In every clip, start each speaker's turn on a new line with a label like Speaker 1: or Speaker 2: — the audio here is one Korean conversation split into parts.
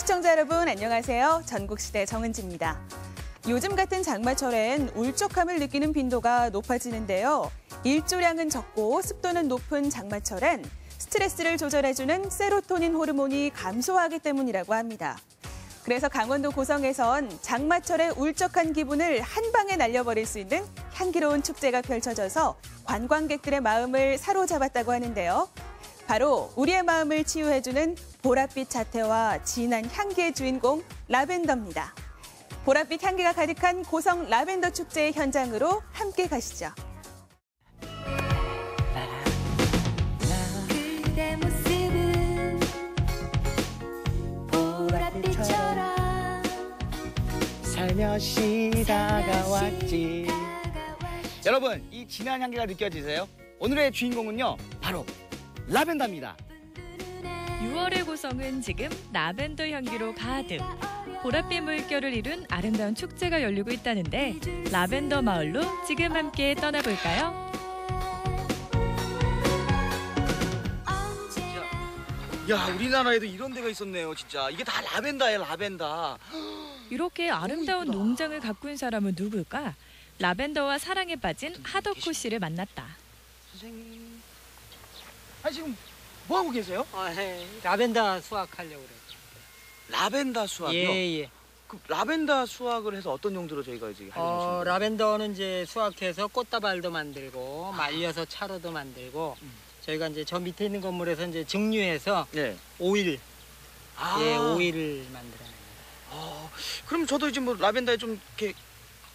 Speaker 1: 시청자 여러분 안녕하세요. 전국시대 정은지입니다. 요즘 같은 장마철엔 울적함을 느끼는 빈도가 높아지는데요. 일조량은 적고 습도는 높은 장마철엔 스트레스를 조절해주는 세로토닌 호르몬이 감소하기 때문이라고 합니다. 그래서 강원도 고성에선 장마철의 울적한 기분을 한 방에 날려버릴 수 있는 향기로운 축제가 펼쳐져서 관광객들의 마음을 사로잡았다고 하는데요. 바로 우리의 마음을 치유해주는 보랏빛 자태와 진한 향기의 주인공 라벤더입니다. 보랏빛 향기가 가득한 고성 라벤더 축제의 현장으로 함께 가시죠.
Speaker 2: 그대 모습은 보랏빛처럼
Speaker 3: 살며시 다가왔지. 여러분, 이 진한 향기가 느껴지세요? 오늘의 주인공은요, 바로 라벤더입니다.
Speaker 4: 6월의 고성은 지금 라벤더 향기로 가득. 보랏빛 물결을 이룬 아름다운 축제가 열리고 있다는데 라벤더 마을로 지금 함께 떠나볼까요?
Speaker 3: 야, 우리나라에도 이런 데가 있었네요, 진짜. 이게 다 라벤더예요, 라벤더.
Speaker 4: 이렇게 아름다운
Speaker 3: 이쁘다.
Speaker 4: 농장을 가꾼 사람은 누굴까? 라벤더와 사랑에 빠진 하덕호 씨를 만났다.
Speaker 3: 선생님. 아니, 지금 뭐 하고 계세요?
Speaker 5: 라벤더 수확하려고 그래요.
Speaker 3: 라벤더 수확이요?
Speaker 5: 예.
Speaker 3: 그 라벤더 수확을 해서 어떤 용도로 저희가 이제 하려고 하시는 거예요?
Speaker 5: 라벤더는 이제 수확해서 꽃다발도 만들고 말려서 차로도 만들고 저희가 이제 저 밑에 있는 건물에서 이제 증류해서
Speaker 3: 네.
Speaker 5: 오일,
Speaker 3: 아.
Speaker 5: 오일을 만들어내요.
Speaker 3: 그럼 저도 이제 뭐 라벤더에 좀 이렇게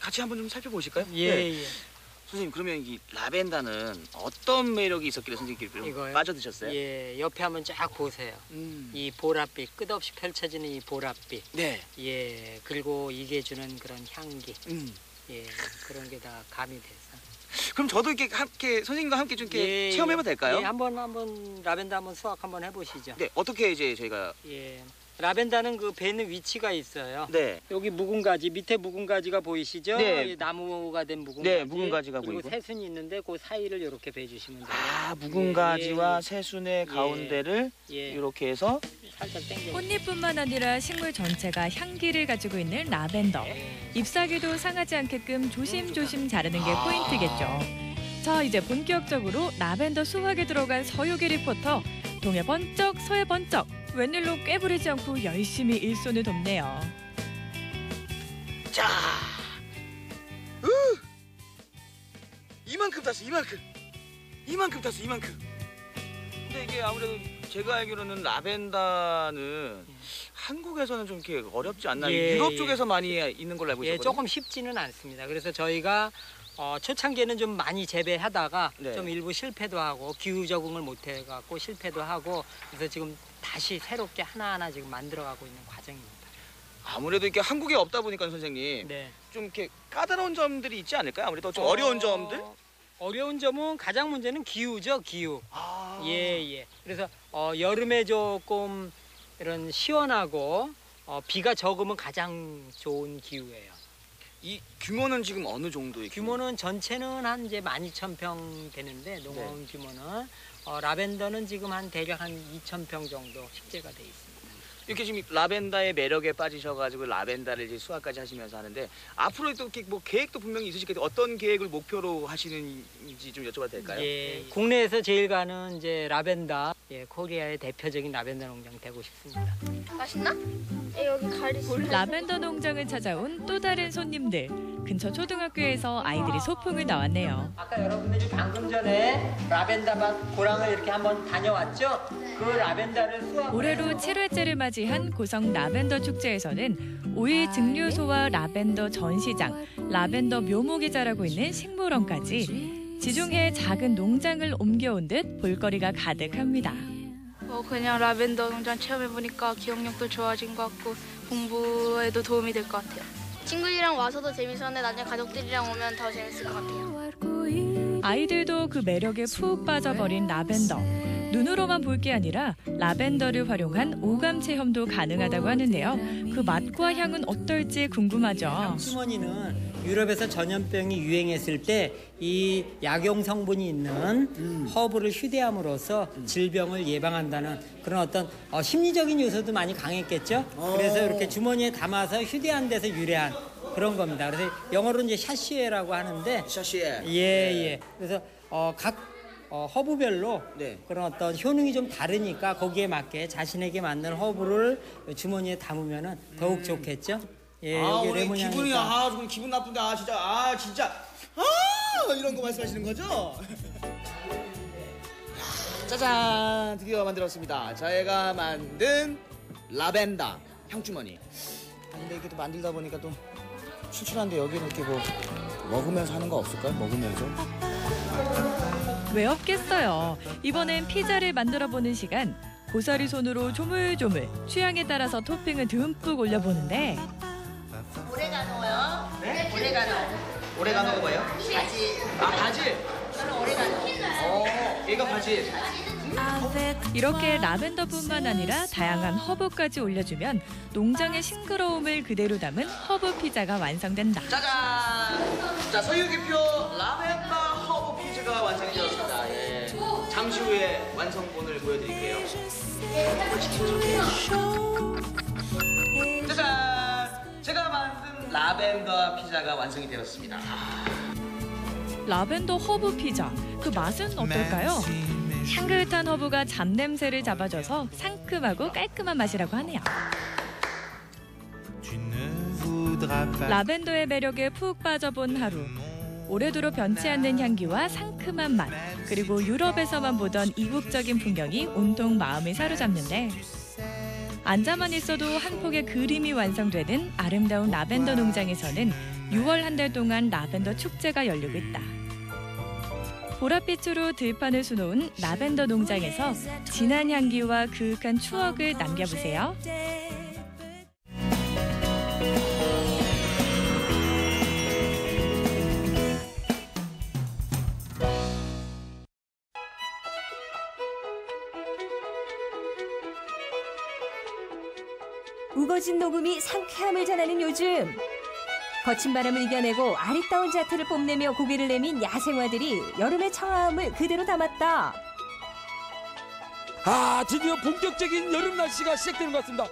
Speaker 3: 같이 한번 좀 살펴보실까요?
Speaker 5: 예.
Speaker 3: 선생님, 그러면 이 라벤더는 어떤 매력이 있었길래 선생님께서
Speaker 5: 이거요?
Speaker 3: 빠져드셨어요?
Speaker 5: 예, 옆에 한번 쫙 보세요. 이 보랏빛, 끝없이 펼쳐지는 이 보랏빛.
Speaker 3: 네.
Speaker 5: 예, 그리고 이게 주는 그런 향기.
Speaker 3: 음.
Speaker 5: 예, 그런 게 다 가미돼서.
Speaker 3: 그럼 저도 이렇게 함께 선생님과 함께 좀 이렇게 체험해봐도 될까요?
Speaker 5: 예, 한번 라벤더 한번 수확 한번 해보시죠.
Speaker 3: 네, 어떻게 이제 저희가
Speaker 5: 예, 라벤더는 그 베는 위치가 있어요.
Speaker 3: 네.
Speaker 5: 여기 묵은 가지, 밑에 묵은 가지가 보이시죠?
Speaker 3: 네.
Speaker 5: 이 나무가 된 묵은
Speaker 3: 네,
Speaker 5: 가지.
Speaker 3: 묵은 가지가
Speaker 5: 그리고
Speaker 3: 보이고.
Speaker 5: 새순이 있는데 그 사이를 이렇게 베주시면 돼요.
Speaker 3: 아, 묵은 가지와
Speaker 5: 예.
Speaker 3: 새순의 가운데를
Speaker 5: 예.
Speaker 3: 이렇게 해서
Speaker 5: 살짝 당겨.
Speaker 4: 꽃잎뿐만 아니라 식물 전체가 향기를 가지고 있는 라벤더. 잎사귀도 상하지 않게끔 조심조심 자르는 게 포인트겠죠. 자, 이제 본격적으로 라벤더 수확에 들어간 서유기 리포터. 동해 번쩍, 서해 번쩍. 웬일로 꾀부리지 않고 열심히 일손을 돕네요.
Speaker 3: 자, 이만큼 땄어, 이만큼 땄어, 이만큼. 근데 이게 아무래도 제가 알기로는 라벤더는 한국에서는 좀 이렇게 어렵지 않나?
Speaker 5: 예,
Speaker 3: 유럽
Speaker 5: 예.
Speaker 3: 쪽에서 많이 있는 걸로 알고
Speaker 5: 예,
Speaker 3: 있었거든요.
Speaker 5: 조금 쉽지는 않습니다. 그래서 저희가 초창기에는 좀 많이 재배하다가
Speaker 3: 네.
Speaker 5: 좀 일부 실패도 하고 기후 적응을 못 해갖고 실패도 하고 그래서 지금 다시 새롭게 하나하나 지금 만들어가고 있는 과정입니다.
Speaker 3: 아무래도 이렇게 한국에 없다 보니까 선생님
Speaker 5: 네.
Speaker 3: 좀 이렇게 까다로운 점들이 있지 않을까요? 아무래도 좀 어려운 점들?
Speaker 5: 어려운 점은 가장 문제는 기후죠, 기후.
Speaker 3: 아.
Speaker 5: 예. 그래서 여름에 조금 이런 시원하고 비가 적으면 가장 좋은 기후예요.
Speaker 3: 이 규모는 지금 어느 정도의
Speaker 5: 규모는 전체는 한 이제 12,000평 되는데 농원 규모는 라벤더는 지금 한 대략 한 2,000평 정도 식재가 돼 있습니다.
Speaker 3: 이렇게 지금 라벤더의 매력에 빠지셔가지고 라벤더를 이제 수확까지 하시면서 하는데 앞으로 또 이렇게 뭐 계획도 분명히 있으실 텐데 어떤 계획을 목표로 하시는지 좀 여쭤봐도 될까요?
Speaker 5: 예, 국내에서 제일 가는 이제 라벤더, 코리아의 대표적인 라벤더 농장 되고 싶습니다.
Speaker 6: 맛있나? 여기 가리지.
Speaker 4: 라벤더 농장을 찾아온 또 다른 손님들. 근처 초등학교에서 아이들이 소풍을 나왔네요.
Speaker 5: 아까 여러분들이 방금 전에 라벤더밭 고랑을 이렇게 한번 다녀왔죠? 그 라벤더를 수확.
Speaker 4: 올해로 7회째를 맞이한 고성 라벤더 축제에서는 5일 증류소와 라벤더 전시장, 라벤더 묘목이 자라고 있는 식물원까지 지중해 작은 농장을 옮겨온 듯 볼거리가 가득합니다.
Speaker 6: 그냥 라벤더 농장 체험해보니까 기억력도 좋아진 것 같고 공부에도 도움이 될 것 같아요. 친구들이랑 와서도 재밌었는데 나중에 가족들이랑 오면 더 재밌을 것 같아요.
Speaker 4: 아이들도 그 매력에 푹 빠져버린 라벤더. 눈으로만 볼 게 아니라 라벤더를 활용한 오감 체험도 가능하다고 하는데요. 그 맛과 향은 어떨지 궁금하죠.
Speaker 5: 주머니는 유럽에서 전염병이 유행했을 때 이 약용 성분이 있는 허브를 휴대함으로써 질병을 예방한다는 그런 어떤 심리적인 요소도 많이 강했겠죠. 그래서 이렇게 주머니에 담아서 휴대한 데서 유래한 그런 겁니다. 그래서 영어로 이제 샤시에라고 하는데
Speaker 3: 샤시에.
Speaker 5: 예. 그래서 각 허브별로
Speaker 3: 네.
Speaker 5: 그런 어떤 효능이 좀 다르니까 거기에 맞게 자신에게 맞는 허브를 주머니에 담으면 더욱 좋겠죠. 예, 여기
Speaker 3: 오늘
Speaker 5: 레몬
Speaker 3: 기분이
Speaker 5: 향이니까.
Speaker 3: 조금 기분 나쁜데 진짜 이런 거 말씀하시는 거죠? 짜잔, 드디어 만들었습니다. 저희가 만든 라벤더 향주머니. 근데 이게 또 만들다 보니까 또 출출한데 여기는 이렇게 뭐 먹으면서 하는 거 없을까요? 먹으면서?
Speaker 4: 왜 없겠어요. 이번엔 피자를 만들어보는 시간. 고사리 손으로 조물조물 취향에 따라서 토핑을 듬뿍 올려보는데
Speaker 7: 오레가노요. 네? 오레가노.
Speaker 3: 오레가노가 뭐예요?
Speaker 7: 바질.
Speaker 3: 바질.
Speaker 7: 저는 오레가노.
Speaker 3: 얘가 바질.
Speaker 4: 이렇게 라벤더뿐만 아니라 다양한 허브까지 올려주면 농장의 싱그러움을 그대로 담은 허브 피자가 완성된다.
Speaker 3: 짜잔! 자, 소유기표 라벤더 허브 피자가 완성이 되었습니다. 예. 잠시 후에 완성본을 보여드릴게요. 짜잔! 제가 만든 라벤더 피자가 완성이 되었습니다.
Speaker 4: 라벤더 허브 피자, 그 맛은 어떨까요? 향긋한 허브가 잡냄새를 잡아줘서 상큼하고 깔끔한 맛이라고 하네요. 라벤더의 매력에 푹 빠져본 하루. 오래도록 변치 않는 향기와 상큼한 맛, 그리고 유럽에서만 보던 이국적인 풍경이 온통 마음을 사로잡는데 앉아만 있어도 한 폭의 그림이 완성되는 아름다운 라벤더 농장에서는 6월 한 달 동안 라벤더 축제가 열리고 있다. 보랏빛으로 들판을 수놓은 라벤더 농장에서 진한 향기와 그윽한 추억을 남겨보세요.
Speaker 8: 우거진 녹음이 상쾌함을 전하는 요즘. 거친 바람을 이겨내고 아리따운 자태를 뽐내며 고개를 내민 야생화들이 여름의 청아함을 그대로 담았다.
Speaker 9: 드디어 본격적인 여름 날씨가 시작되는 것 같습니다.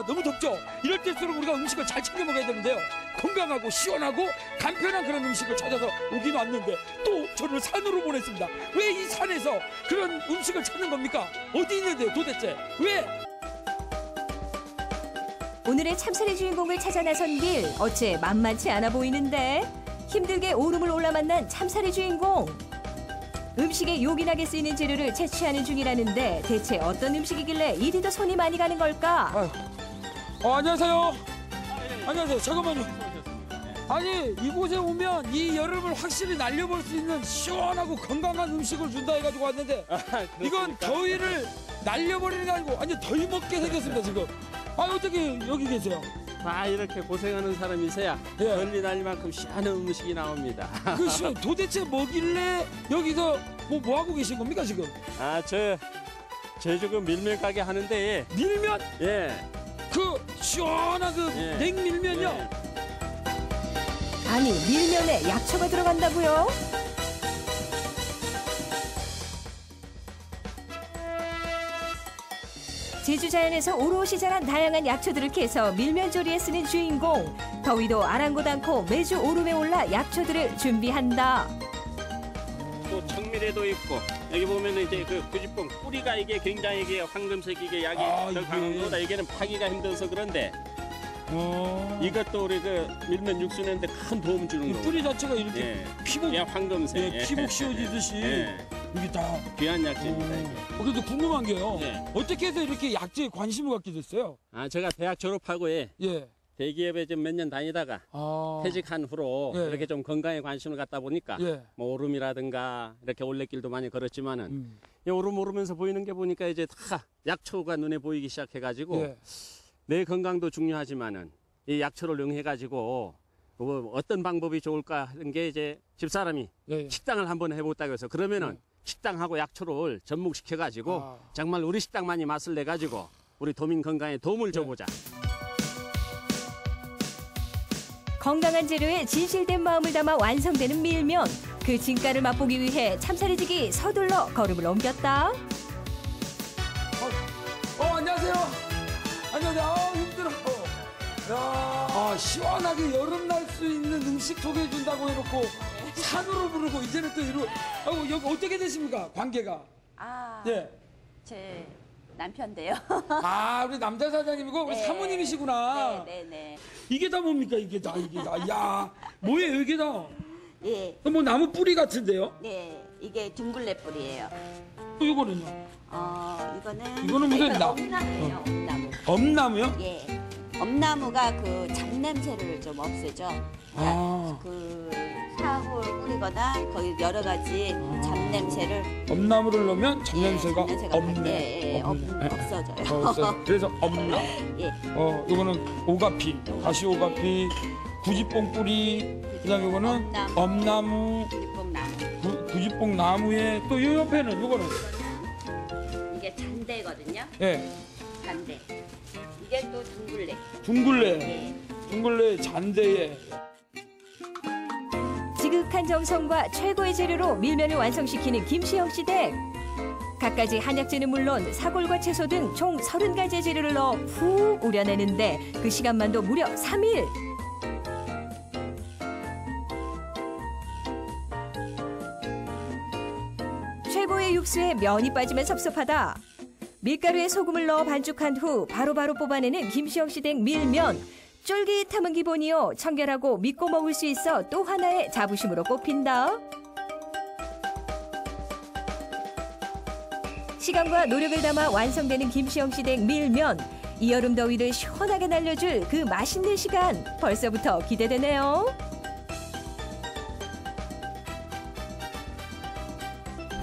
Speaker 9: 너무 덥죠? 이럴 때일수록 우리가 음식을 잘 챙겨 먹어야 되는데요. 건강하고 시원하고 간편한 그런 음식을 찾아서 오긴 왔는데 또 저를 산으로 보냈습니다. 왜 이 산에서 그런 음식을 찾는 겁니까? 어디 있는데요 도대체? 왜?
Speaker 8: 오늘의 참살의 주인공을 찾아 나선 길, 어째 만만치 않아 보이는데? 힘들게 오름을 올라 만난 참살의 주인공. 음식에 요긴하게 쓰이는 재료를 채취하는 중이라는데 대체 어떤 음식이길래 이리도 손이 많이 가는 걸까?
Speaker 9: 안녕하세요. 안녕하세요. 잠깐만요. 아니 이곳에 오면 이 여름을 확실히 날려볼 수 있는 시원하고 건강한 음식을 준다 해가지고 왔는데 이건 더위를 날려버리는 게 아니고 완전 더위 먹게 생겼습니다 지금. 어떻게 여기 계세요?
Speaker 10: 이렇게 고생하는 사람이 있어야 멀리 날 만큼 시원한 음식이 나옵니다.
Speaker 9: 도대체 뭐길래 여기서 뭐 하고 계신 겁니까 지금?
Speaker 10: 저 지금 밀면 가게 하는데.
Speaker 9: 밀면?
Speaker 10: 예.
Speaker 9: 그 시원한 그 냉밀면요?
Speaker 10: 예.
Speaker 8: 아니 밀면에 약초가 들어간다고요? 제주 자연에서 오롯이 자란 다양한 약초들을 캐서 밀면 조리에 쓰는 주인공. 더위도 아랑곳 않고 매주 오름에 올라 약초들을 준비한다.
Speaker 10: 또 청밀에도 있고 여기 보면 이제 그 구지뽕 뿌리가 이게 굉장히 이게 황금색 이게 약이 더 강한 거다. 이게는 파기가 힘들어서 그런데 이것도 우리 그 밀면 육수 내는데 큰 도움 주는 거.
Speaker 9: 뿌리 자체가 이렇게 피복,
Speaker 10: 황금색.
Speaker 9: 피복 씌워지듯이 이게 다
Speaker 10: 귀한 약재입니다. 이게.
Speaker 9: 그래도 궁금한 게요. 어떻게 해서 이렇게 약재에 관심을 갖게 됐어요?
Speaker 10: 제가 대학 졸업하고 대기업에 좀 몇 년 다니다가 퇴직한 후로 이렇게 좀 건강에 관심을 갖다 보니까 뭐 오름이라든가 이렇게 올레길도 많이 걸었지만은 오름 오르면서 보이는 게 보니까 이제 다 약초가 눈에 보이기 시작해가지고 내 건강도 중요하지만은 이 약초를 이용해가지고 어떤 방법이 좋을까 하는 게 이제 집사람이 식당을 한번 해보겠다고 해서 그러면은 식당하고 약초를 접목시켜가지고 정말 우리 식당만이 맛을 내가지고 우리 도민 건강에 도움을 줘보자.
Speaker 8: 건강한 재료에 진실된 마음을 담아 완성되는 밀면. 그 진가를 맛보기 위해 참사리직이 서둘러 걸음을 옮겼다.
Speaker 9: 안녕하세요. 안녕하세요. 힘들어. 야, 시원하게 여름 날 수 있는 음식 소개해 준다고 해놓고 산으로 부르고 이제는 또 이러. 여기 어떻게 되십니까? 관계가? 예.
Speaker 7: 제 남편인데요.
Speaker 9: 우리 남자 사장님이고 우리 사모님이시구나.
Speaker 7: 네네.
Speaker 9: 이게 다 뭡니까? 이게 다. 야, 뭐예요 이게 다?
Speaker 7: 예.
Speaker 9: 뭐 나무 뿌리 같은데요?
Speaker 7: 네. 이게 둥글레 뿌리예요.
Speaker 9: 이거는요?
Speaker 7: 이거는
Speaker 9: 무슨
Speaker 7: 엄나무예요. 엄나무.
Speaker 9: 엄나무요?
Speaker 7: 예. 엄나무가 그 잡냄새를 좀 없애죠. 그 사골 뿌리거나 거기 여러 가지 잡냄새를.
Speaker 9: 엄나무를 넣으면 잡냄새가 없네.
Speaker 7: 없어져요.
Speaker 9: 그래서 엄나무.
Speaker 7: 예.
Speaker 9: 이거는 오가피, 다시 오가피, 구지뽕 뿌리. 그다음에 이거는 엄나무, 구지뽕 나무에 또 이 옆에는 이거는
Speaker 7: 이게 잔대거든요.
Speaker 9: 예.
Speaker 7: 잔대. 이게 또 둥글레.
Speaker 9: 둥글레.
Speaker 7: 예.
Speaker 9: 둥글레 잔대에.
Speaker 8: 지극한 정성과 최고의 재료로 밀면을 완성시키는 김시영 씨 댁. 갖가지 한약재는 물론 사골과 채소 등 총 30가지의 재료를 넣어 푹 우려내는데 그 시간만도 무려 3일. 최고의 육수에 면이 빠지면 섭섭하다. 밀가루에 소금을 넣어 반죽한 후 바로바로 뽑아내는 김시영 씨 댁 밀면. 쫄깃함은 기본이요. 청결하고 믿고 먹을 수 있어 또 하나의 자부심으로 꼽힌다. 시간과 노력을 담아 완성되는 김시영 씨 댁 밀면. 이 여름 더위를 시원하게 날려줄 그 맛있는 시간 벌써부터 기대되네요.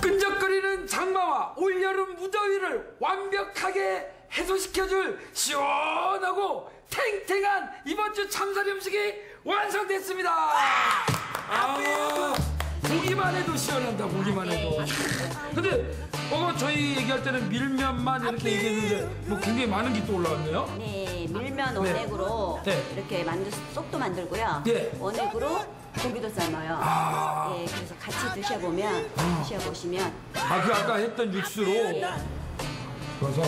Speaker 9: 끈적거리는 장마와 올여름 무더위를 완벽하게 해소시켜줄 시원하고 탱탱한 이번 주 참사리 음식이 완성됐습니다. 보기만 해도 시원한다. 보기만 해도. 근데 저희 얘기할 때는 밀면만 이렇게 얘기했는데 뭐 굉장히 많은 게 또 올라왔네요.
Speaker 7: 네, 밀면 원액으로 이렇게 쏙도 만들고요. 원액으로 고기도 삶아요. 예, 그래서 같이 드셔보시면
Speaker 9: 그 아까 했던 육수로 그래서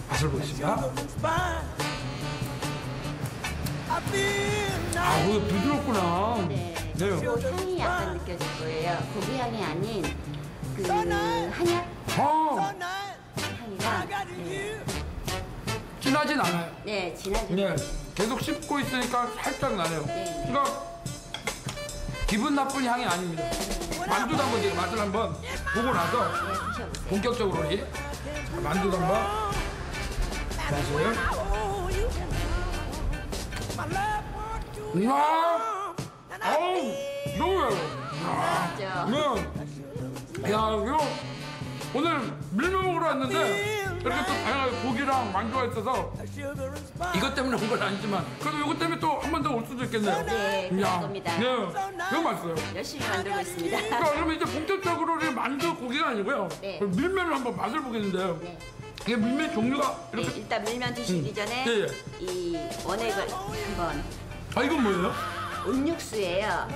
Speaker 9: 맛을 보겠습니다. 그거 부드럽구나.
Speaker 7: 네. 향이 약간 느껴질 거예요. 고기 향이 아닌 그 한약 향이가
Speaker 9: 진하진 않아요.
Speaker 7: 네, 진하지.
Speaker 9: 네, 계속 씹고 있으니까 살짝 나네요. 그러니까 기분 나쁜 향이 아닙니다. 만두도 한번 제가 맛을 한번 보고 나서 본격적으로 우리 만두도 한번 맛을. 우와, 너무 매워. 이거 오늘 밀면 먹으러 왔는데 이렇게 또 다양하게 고기랑 만두가 있어서 이것 때문에 온 건 아니지만 그래도 이것 때문에 또 한 번 더 올 수도 있겠네요.
Speaker 7: 네, 그럴 겁니다.
Speaker 9: 네, 너무 맛있어요.
Speaker 7: 열심히 만들고 있습니다.
Speaker 9: 그러면 이제 본격적으로 우리 만두 고기가 아니고요. 밀면을 한번 맛을 보겠는데요. 이게 밀면 종류가 이렇게.
Speaker 7: 일단 밀면 드시기 전에 이 원액을 한번.
Speaker 9: 이건 뭐예요?
Speaker 7: 온육수예요.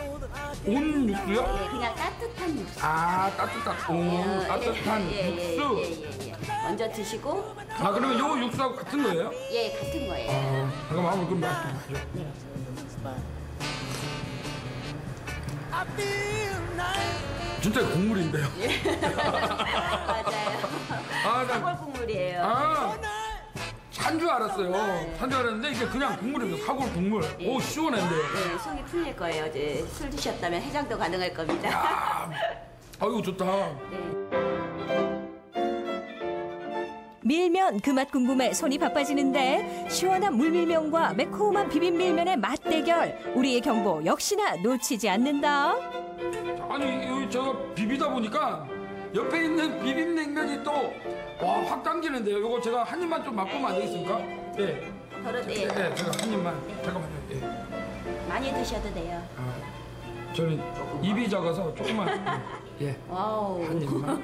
Speaker 9: 온육수요?
Speaker 7: 네, 그냥 따뜻한 육수.
Speaker 9: 따뜻한. 따뜻한 육수.
Speaker 7: 먼저 드시고.
Speaker 9: 그러면 요 육수하고 같은 거예요?
Speaker 7: 예, 같은 거예요.
Speaker 9: 잠깐만, 한번 그럼 맛좀 봐요. 진짜 국물인데요.
Speaker 7: 맞아요. 사골 국물이에요.
Speaker 9: 산 줄 알았어요. 산 줄 알았는데 이게 그냥 국물입니다. 사골 국물. 오, 시원한데요.
Speaker 7: 네, 속이 풀릴 거예요. 이제 술 드셨다면 해장도 가능할 겁니다.
Speaker 9: 아이고, 좋다.
Speaker 8: 밀면 그 맛 궁금해 손이 바빠지는데 시원한 물밀면과 매콤한 비빔밀면의 맛 대결. 우리의 경보 역시나 놓치지 않는다.
Speaker 9: 아니, 제가 비비다 보니까 옆에 있는 비빔냉면이 또 확 당기는데요. 이거 제가 한 입만 좀 맛보면 안 되겠습니까? 네.
Speaker 7: 덜어도
Speaker 9: 네, 제가 한 입만. 잠깐만요.
Speaker 7: 많이 드셔도 돼요.
Speaker 9: 저는 입이 작아서 조금만. 예.
Speaker 7: 와우.
Speaker 9: 한 입만.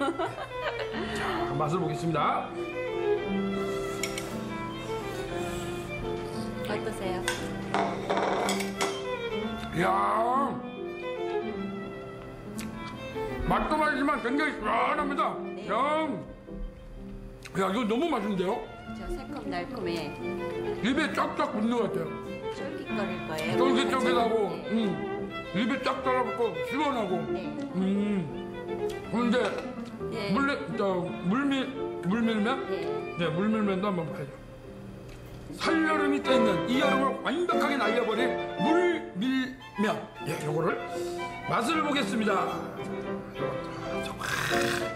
Speaker 9: 자, 맛을 보겠습니다.
Speaker 7: 어떠세요?
Speaker 9: 이야. 맛도 맛이지만 굉장히 시원합니다.
Speaker 7: 네.
Speaker 9: 야, 이거 너무 맛있는데요?
Speaker 7: 저 새콤달콤해.
Speaker 9: 입에 쫙쫙 붙는 것 같아요.
Speaker 7: 쫄깃거릴 거예요.
Speaker 9: 쫄깃쫄깃하고,
Speaker 7: 네.
Speaker 9: 입에 쫙 달라붙고 시원하고.
Speaker 7: 네.
Speaker 9: 그런데
Speaker 7: 네.
Speaker 9: 물밀면?
Speaker 7: 네.
Speaker 9: 네, 물밀면도 한번 봐야죠. 살여름이 떠있는 이 여름을 완벽하게 날려버릴 물밀면. 예, 요거를 맛을 보겠습니다.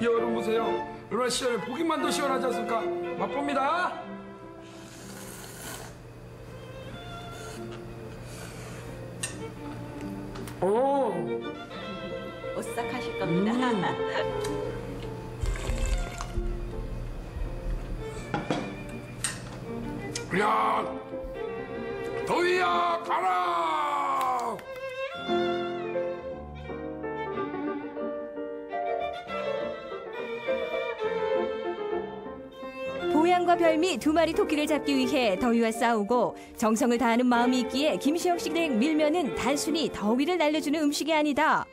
Speaker 9: 이 여름 보세요. 얼마나 시원해. 보기만 더 시원하지 않습니까? 맛봅니다. 오.
Speaker 7: 오싹하실 겁니다.
Speaker 9: 야, 더위야 가라.
Speaker 8: 보양과 별미 두 마리 토끼를 잡기 위해 더위와 싸우고 정성을 다하는 마음이 있기에 김시영 씨 댁 밀면은 단순히 더위를 날려주는 음식이 아니다.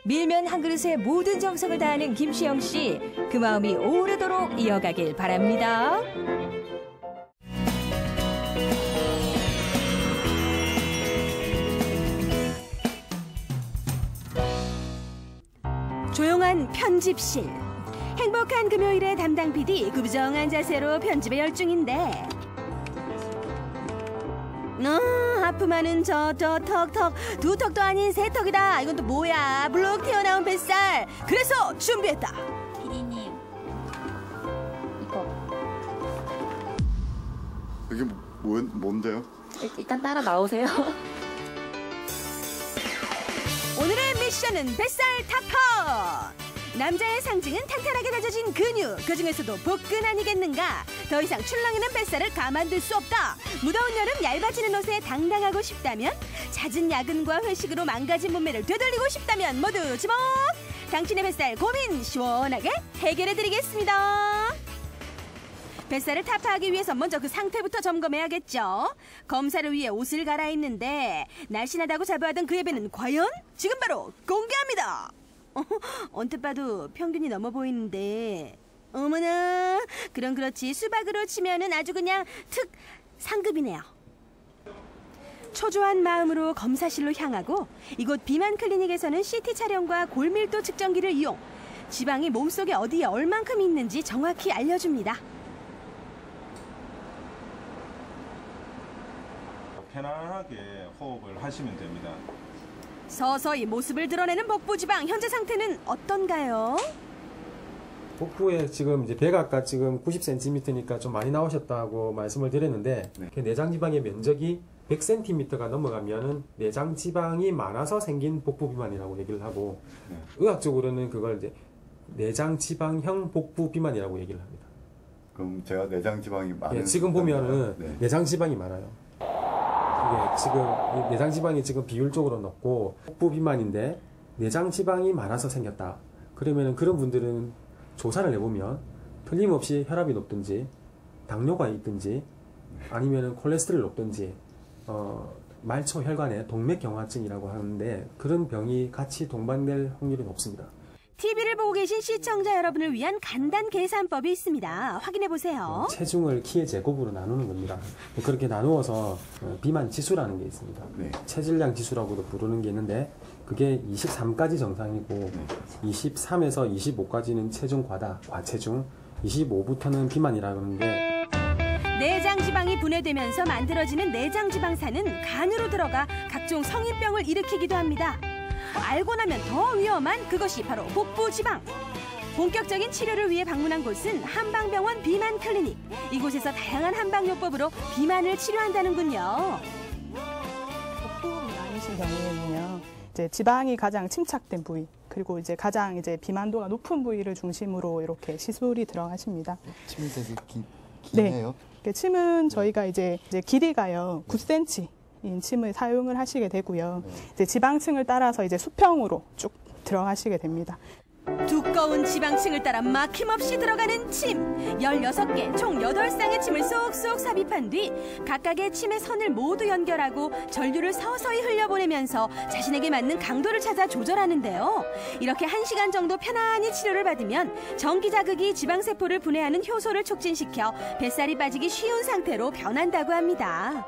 Speaker 8: 밀면 한 그릇에 모든 정성을 다하는 김시영 씨, 그 마음이 오래도록 이어가길 바랍니다. 조용한 편집실. 행복한 금요일의 담당 PD 구부정한 자세로 편집에 열중인데 하품하는 저 턱 두 턱도 아닌 세 턱이다. 이건 또 뭐야? 블록 튀어나온 뱃살. 그래서 준비했다.
Speaker 7: PD님
Speaker 11: 이게 뭔데요?
Speaker 12: 일단 따라 나오세요.
Speaker 8: 오늘의 미션은 뱃살 타파. 남자의 상징은 탄탄하게 다져진 근육, 그중에서도 복근 아니겠는가? 더 이상 출렁이는 뱃살을 가만둘 수 없다. 무더운 여름 얇아지는 옷에 당당하고 싶다면, 잦은 야근과 회식으로 망가진 몸매를 되돌리고 싶다면 모두 지목! 당신의 뱃살 고민 시원하게 해결해드리겠습니다. 뱃살을 타파하기 위해서 먼저 그 상태부터 점검해야겠죠. 검사를 위해 옷을 갈아입는데 날씬하다고 자부하던 그의 배는 과연? 지금 바로 공개합니다. 언뜻 봐도 평균이 넘어 보이는데 어머나, 그럼 그렇지 수박으로 치면은 아주 그냥 상급이네요. 초조한 마음으로 검사실로 향하고 이곳 비만 클리닉에서는 CT 촬영과 골밀도 측정기를 이용 지방이 몸속에 어디에 얼만큼 있는지 정확히 알려줍니다.
Speaker 13: 편안하게 호흡을 하시면 됩니다.
Speaker 8: 서서히 모습을 드러내는 복부 지방, 현재 상태는 어떤가요?
Speaker 14: 복부에 지금 이제 배가 지금 90cm니까 좀 많이 나오셨다고 말씀을 드렸는데 네. 내장 지방의 면적이 100cm가 넘어가면은 내장 지방이 많아서 생긴 복부 비만이라고 얘기를 하고 네. 의학적으로는 그걸 이제 내장 지방형 복부 비만이라고 얘기를 합니다.
Speaker 11: 그럼 제가 내장 지방이 많은
Speaker 14: 네, 지금 보면은 네. 내장 지방이 많아요. 이게 지금 내장 지방이 지금 비율적으로 높고 복부 비만인데 내장 지방이 많아서 생겼다. 그러면은 그런 분들은 조사를 해보면 틀림없이 혈압이 높든지 당뇨가 있든지 아니면은 콜레스테롤이 높든지 말초 혈관에 동맥경화증이라고 하는데 그런 병이 같이 동반될 확률이 높습니다.
Speaker 8: TV를 보고 계신 시청자 여러분을 위한 간단 계산법이 있습니다. 확인해보세요.
Speaker 14: 체중을 키의 제곱으로 나누는 겁니다. 그렇게 나누어서 비만 지수라는 게 있습니다. 네. 체질량 지수라고도 부르는 게 있는데 그게 23까지 정상이고 네. 23에서 25까지는 체중 과다, 과체중, 25부터는 비만이라는 게
Speaker 8: 내장 지방이 분해되면서 만들어지는 내장 지방산은 간으로 들어가 각종 성인병을 일으키기도 합니다. 알고 나면 더 위험한 그것이 바로 복부 지방. 본격적인 치료를 위해 방문한 곳은 한방병원 비만 클리닉. 이곳에서 다양한 한방요법으로 비만을 치료한다는군요.
Speaker 15: 복부 비만이신 경우에는요, 이제 지방이 가장 침착된 부위, 그리고 이제 가장 비만도가 높은 부위를 중심으로 이렇게 시술이 들어가십니다.
Speaker 11: 침이 되게 기네요.
Speaker 15: 네. 침은 저희가 이제 길이가요 9cm. 인 침을 사용을 하시게 되고요. 이제 지방층을 따라서 이제 수평으로 쭉 들어가시게 됩니다.
Speaker 8: 두꺼운 지방층을 따라 막힘없이 들어가는 침. 16개, 총 8쌍의 침을 쏙쏙 삽입한 뒤 각각의 침의 선을 모두 연결하고 전류를 서서히 흘려보내면서 자신에게 맞는 강도를 찾아 조절하는데요. 이렇게 1시간 정도 편안히 치료를 받으면 전기 자극이 지방세포를 분해하는 효소를 촉진시켜 뱃살이 빠지기 쉬운 상태로 변한다고 합니다.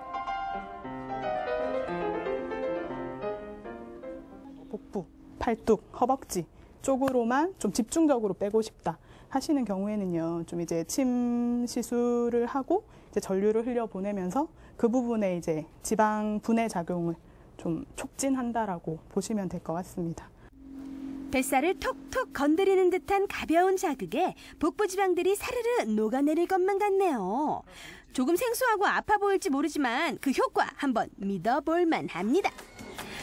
Speaker 15: 복부, 팔뚝, 허벅지 쪽으로만 좀 집중적으로 빼고 싶다 하시는 경우에는요, 좀 이제 침 시술을 하고 이제 전류를 흘려 보내면서 그 부분에 이제 지방 분해 작용을 좀 촉진한다라고 보시면 될 것 같습니다.
Speaker 8: 뱃살을 톡톡 건드리는 듯한 가벼운 자극에 복부 지방들이 사르르 녹아내릴 것만 같네요. 조금 생소하고 아파 보일지 모르지만 그 효과 한번 믿어볼 만합니다.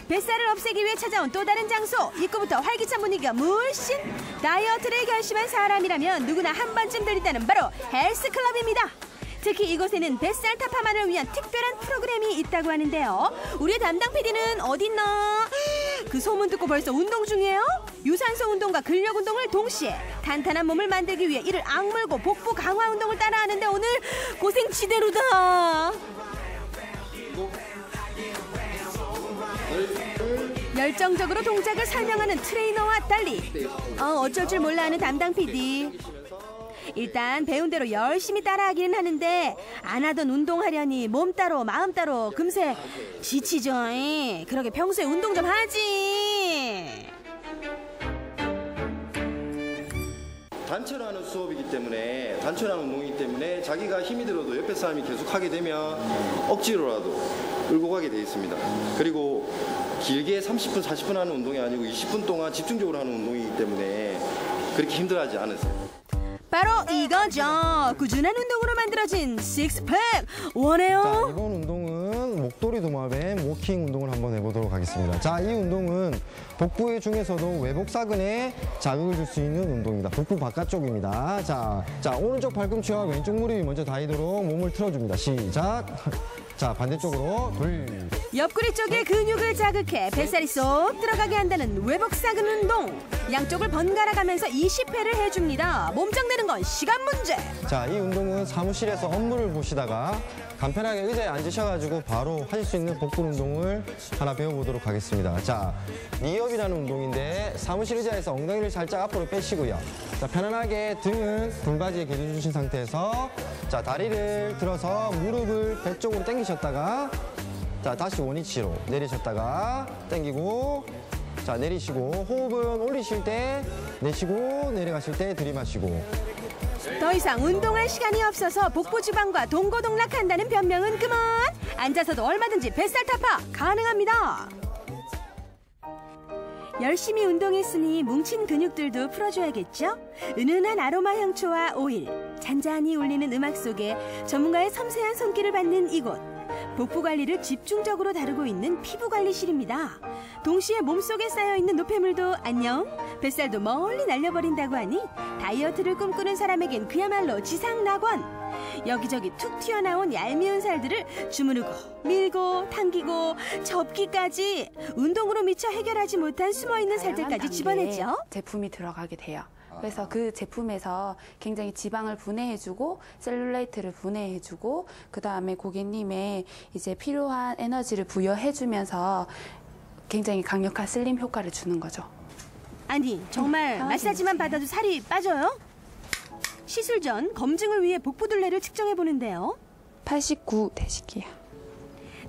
Speaker 8: 뱃살을 없애기 위해 찾아온 또 다른 장소. 입구부터 활기찬 분위기가 물씬. 다이어트를 결심한 사람이라면 누구나 한 번쯤 들린다는 바로 헬스클럽입니다. 특히 이곳에는 뱃살 타파만을 위한 특별한 프로그램이 있다고 하는데요. 우리의 담당 PD는 어딨나? 그 소문 듣고 벌써 운동 중이에요? 유산소 운동과 근력 운동을 동시에 탄탄한 몸을 만들기 위해 이를 악물고 복부 강화 운동을 따라하는데 오늘 고생 지대로다. 열정적으로 동작을 설명하는 트레이너와 달리 어쩔 줄 몰라 하는 담당 PD. 일단 배운 대로 열심히 따라하기는 하는데 안 하던 운동하려니 몸 따로 마음 따로 금세 지치죠. 그러게 평소에 운동 좀 하지.
Speaker 12: 단체로 하는 수업이기 때문에, 단체로 하는 운동이기 때문에 자기가 힘이 들어도 옆에 사람이 계속 하게 되면 억지로라도 끌고 가게 돼 있습니다. 그리고 길게 30분, 40분 하는 운동이 아니고 20분 동안 집중적으로 하는 운동이기 때문에 그렇게 힘들어하지 않으세요.
Speaker 8: 바로 이거죠. 꾸준한 운동으로 만들어진 식스팩 원해요.
Speaker 16: 자, 이번 운동은 목도리 도마뱀 워킹 운동을 한번 해보도록 하겠습니다. 자, 이 운동은 복부 중에서도 외복사근에 자극을 줄 수 있는 운동입니다. 복부 바깥쪽입니다. 자, 오른쪽 발꿈치와 왼쪽 무릎이 먼저 닿이도록 몸을 틀어줍니다. 시작. 자, 반대쪽으로 둘.
Speaker 8: 옆구리 쪽의 근육을 자극해 뱃살이 쏙 들어가게 한다는 외복사근 운동. 양쪽을 번갈아 가면서 20회를 해줍니다. 몸짱되는 건 시간 문제.
Speaker 16: 자, 이 운동은 사무실에서 업무를 보시다가 간편하게 의자에 앉으셔가지고 바로 하실 수 있는 복부 운동을 하나 배워보도록 하겠습니다. 자, 니업이라는 운동인데 사무실 의자에서 엉덩이를 살짝 앞으로 빼시고요. 자, 편안하게 등은 등받이에 기대주신 상태에서 자, 다리를 들어서 무릎을 배 쪽으로 당기셨다가 자, 다시 원위치로 내리셨다가 당기고 자, 내리시고 호흡은 올리실 때 내쉬고 내려가실 때 들이마시고.
Speaker 8: 더 이상 운동할 시간이 없어서 복부 지방과 동고동락한다는 변명은 그만. 앉아서도 얼마든지 뱃살 타파 가능합니다. 열심히 운동했으니 뭉친 근육들도 풀어줘야겠죠? 은은한 아로마 향초와 오일, 잔잔히 울리는 음악 속에 전문가의 섬세한 손길을 받는 이곳. 복부 관리를 집중적으로 다루고 있는 피부관리실입니다. 동시에 몸속에 쌓여있는 노폐물도 안녕, 뱃살도 멀리 날려버린다고 하니 다이어트를 꿈꾸는 사람에겐 그야말로 지상낙원. 여기저기 툭 튀어나온 얄미운 살들을 주무르고 밀고 당기고 접기까지 운동으로 미처 해결하지 못한 숨어있는 살들까지 집어내죠.
Speaker 17: 제품이 들어가게 돼요. 그래서 그 제품에서 굉장히 지방을 분해해주고 셀룰라이트를 분해해주고 그 다음에 고객님의 이제 필요한 에너지를 부여해주면서 굉장히 강력한 슬림 효과를 주는 거죠.
Speaker 8: 아니 정말 마사지만 받아도 살이 빠져요? 시술 전 검증을 위해 복부 둘레를 측정해 보는데요.
Speaker 17: 89 되시기요.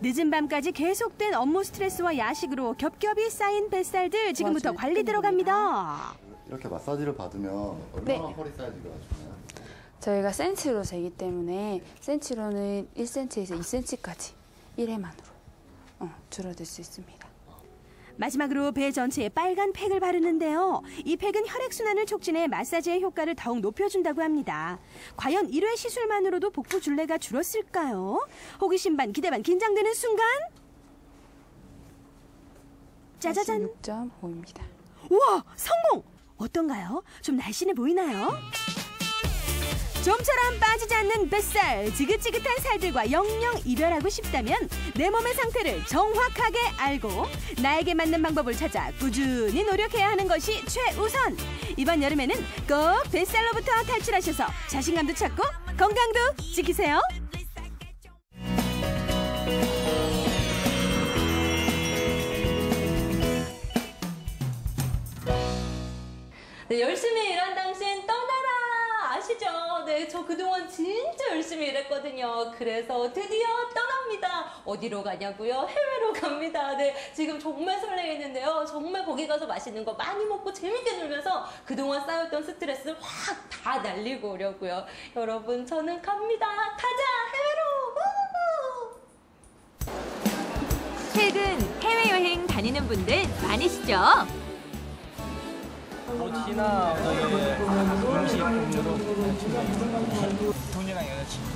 Speaker 8: 늦은 밤까지 계속된 업무 스트레스와 야식으로 겹겹이 쌓인 뱃살들 지금부터 관리 들어갑니다.
Speaker 11: 이렇게 마사지를 받으면 얼마나 허리 사이즈가 좋나요?
Speaker 17: 저희가 센치로 재기 때문에 센치로는 1cm에서 2cm까지 1회만으로 줄어들 수 있습니다.
Speaker 8: 마지막으로 배 전체에 빨간 팩을 바르는데요. 이 팩은 혈액순환을 촉진해 마사지의 효과를 더욱 높여준다고 합니다. 과연 1회 시술만으로도 복부 둘레가 줄었을까요? 호기심 반 기대 반 긴장되는 순간 짜자잔!
Speaker 17: 6.5입니다.
Speaker 8: 우와! 성공! 어떤가요? 좀 날씬해 보이나요? 좀처럼 빠지지 않는 뱃살, 지긋지긋한 살들과 영영 이별하고 싶다면 내 몸의 상태를 정확하게 알고 나에게 맞는 방법을 찾아 꾸준히 노력해야 하는 것이 최우선. 이번 여름에는 꼭 뱃살로부터 탈출하셔서 자신감도 찾고 건강도 지키세요.
Speaker 18: 네, 열심히 일한 당신 떠나라 아시죠? 네, 저 그동안 진짜 열심히 일했거든요. 그래서 드디어 떠납니다. 어디로 가냐고요? 해외로 갑니다. 네, 지금 정말 설레겠는데요. 정말 거기 가서 맛있는 거 많이 먹고 재밌게 놀면서 그동안 쌓였던 스트레스 확 다 날리고 오려고요. 여러분, 저는 갑니다. 가자, 해외로!
Speaker 8: 최근 해외여행 다니는 분들 많으시죠?
Speaker 3: 옷이나 음식, 돈이랑 여자친구.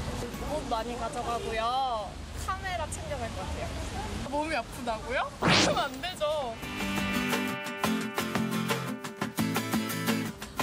Speaker 19: 옷 많이 가져가고요. 카메라 챙겨갈 것 같아요. 몸이 아프다고요? 그러면 안 되죠.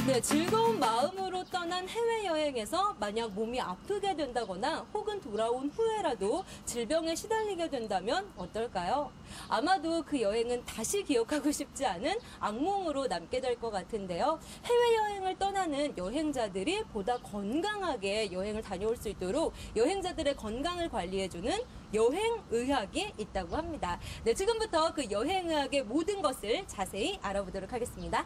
Speaker 18: 네, 즐거운 마음으로 떠난 해외여행에서 만약 몸이 아프게 된다거나 혹은 돌아온 후에라도 질병에 시달리게 된다면 어떨까요? 아마도 그 여행은 다시 기억하고 싶지 않은 악몽으로 남게 될 것 같은데요. 해외여행을 떠나는 여행자들이 보다 건강하게 여행을 다녀올 수 있도록 여행자들의 건강을 관리해주는 여행의학이 있다고 합니다. 네, 지금부터 그 여행의학의 모든 것을 자세히 알아보도록 하겠습니다.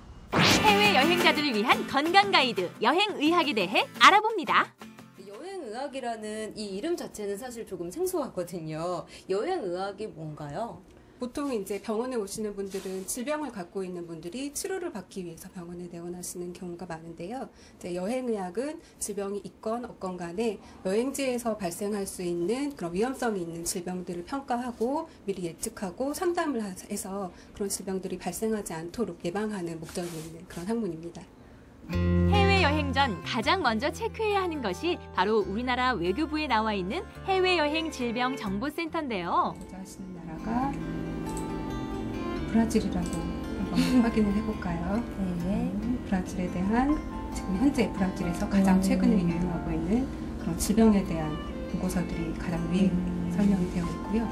Speaker 8: 해외 여행자들을 위한 건강 가이드 여행의학에 대해 알아봅니다.
Speaker 18: 여행의학이라는 이 이름 자체는 사실 조금 생소하거든요. 여행의학이 뭔가요?
Speaker 20: 보통 이제 병원에 오시는 분들은 질병을 갖고 있는 분들이 치료를 받기 위해서 병원에 내원하시는 경우가 많은데요. 이제 여행의학은 질병이 있건 없건 간에 여행지에서 발생할 수 있는 그런 위험성이 있는 질병들을 평가하고 미리 예측하고 상담을 해서 그런 질병들이 발생하지 않도록 예방하는 목적이 있는 그런 학문입니다.
Speaker 8: 해외여행 전 가장 먼저 체크해야 하는 것이 바로 우리나라 외교부에 나와 있는 해외여행 질병정보센터인데요.
Speaker 20: 하시는 나라가 브라질이라고 한번 확인을 해볼까요? 네. 브라질에 대한 지금 현재 브라질에서 가장 최근에 유행하고 있는 그런 질병에 대한 보고서들이 가장 위에 설명이 되어 있고요.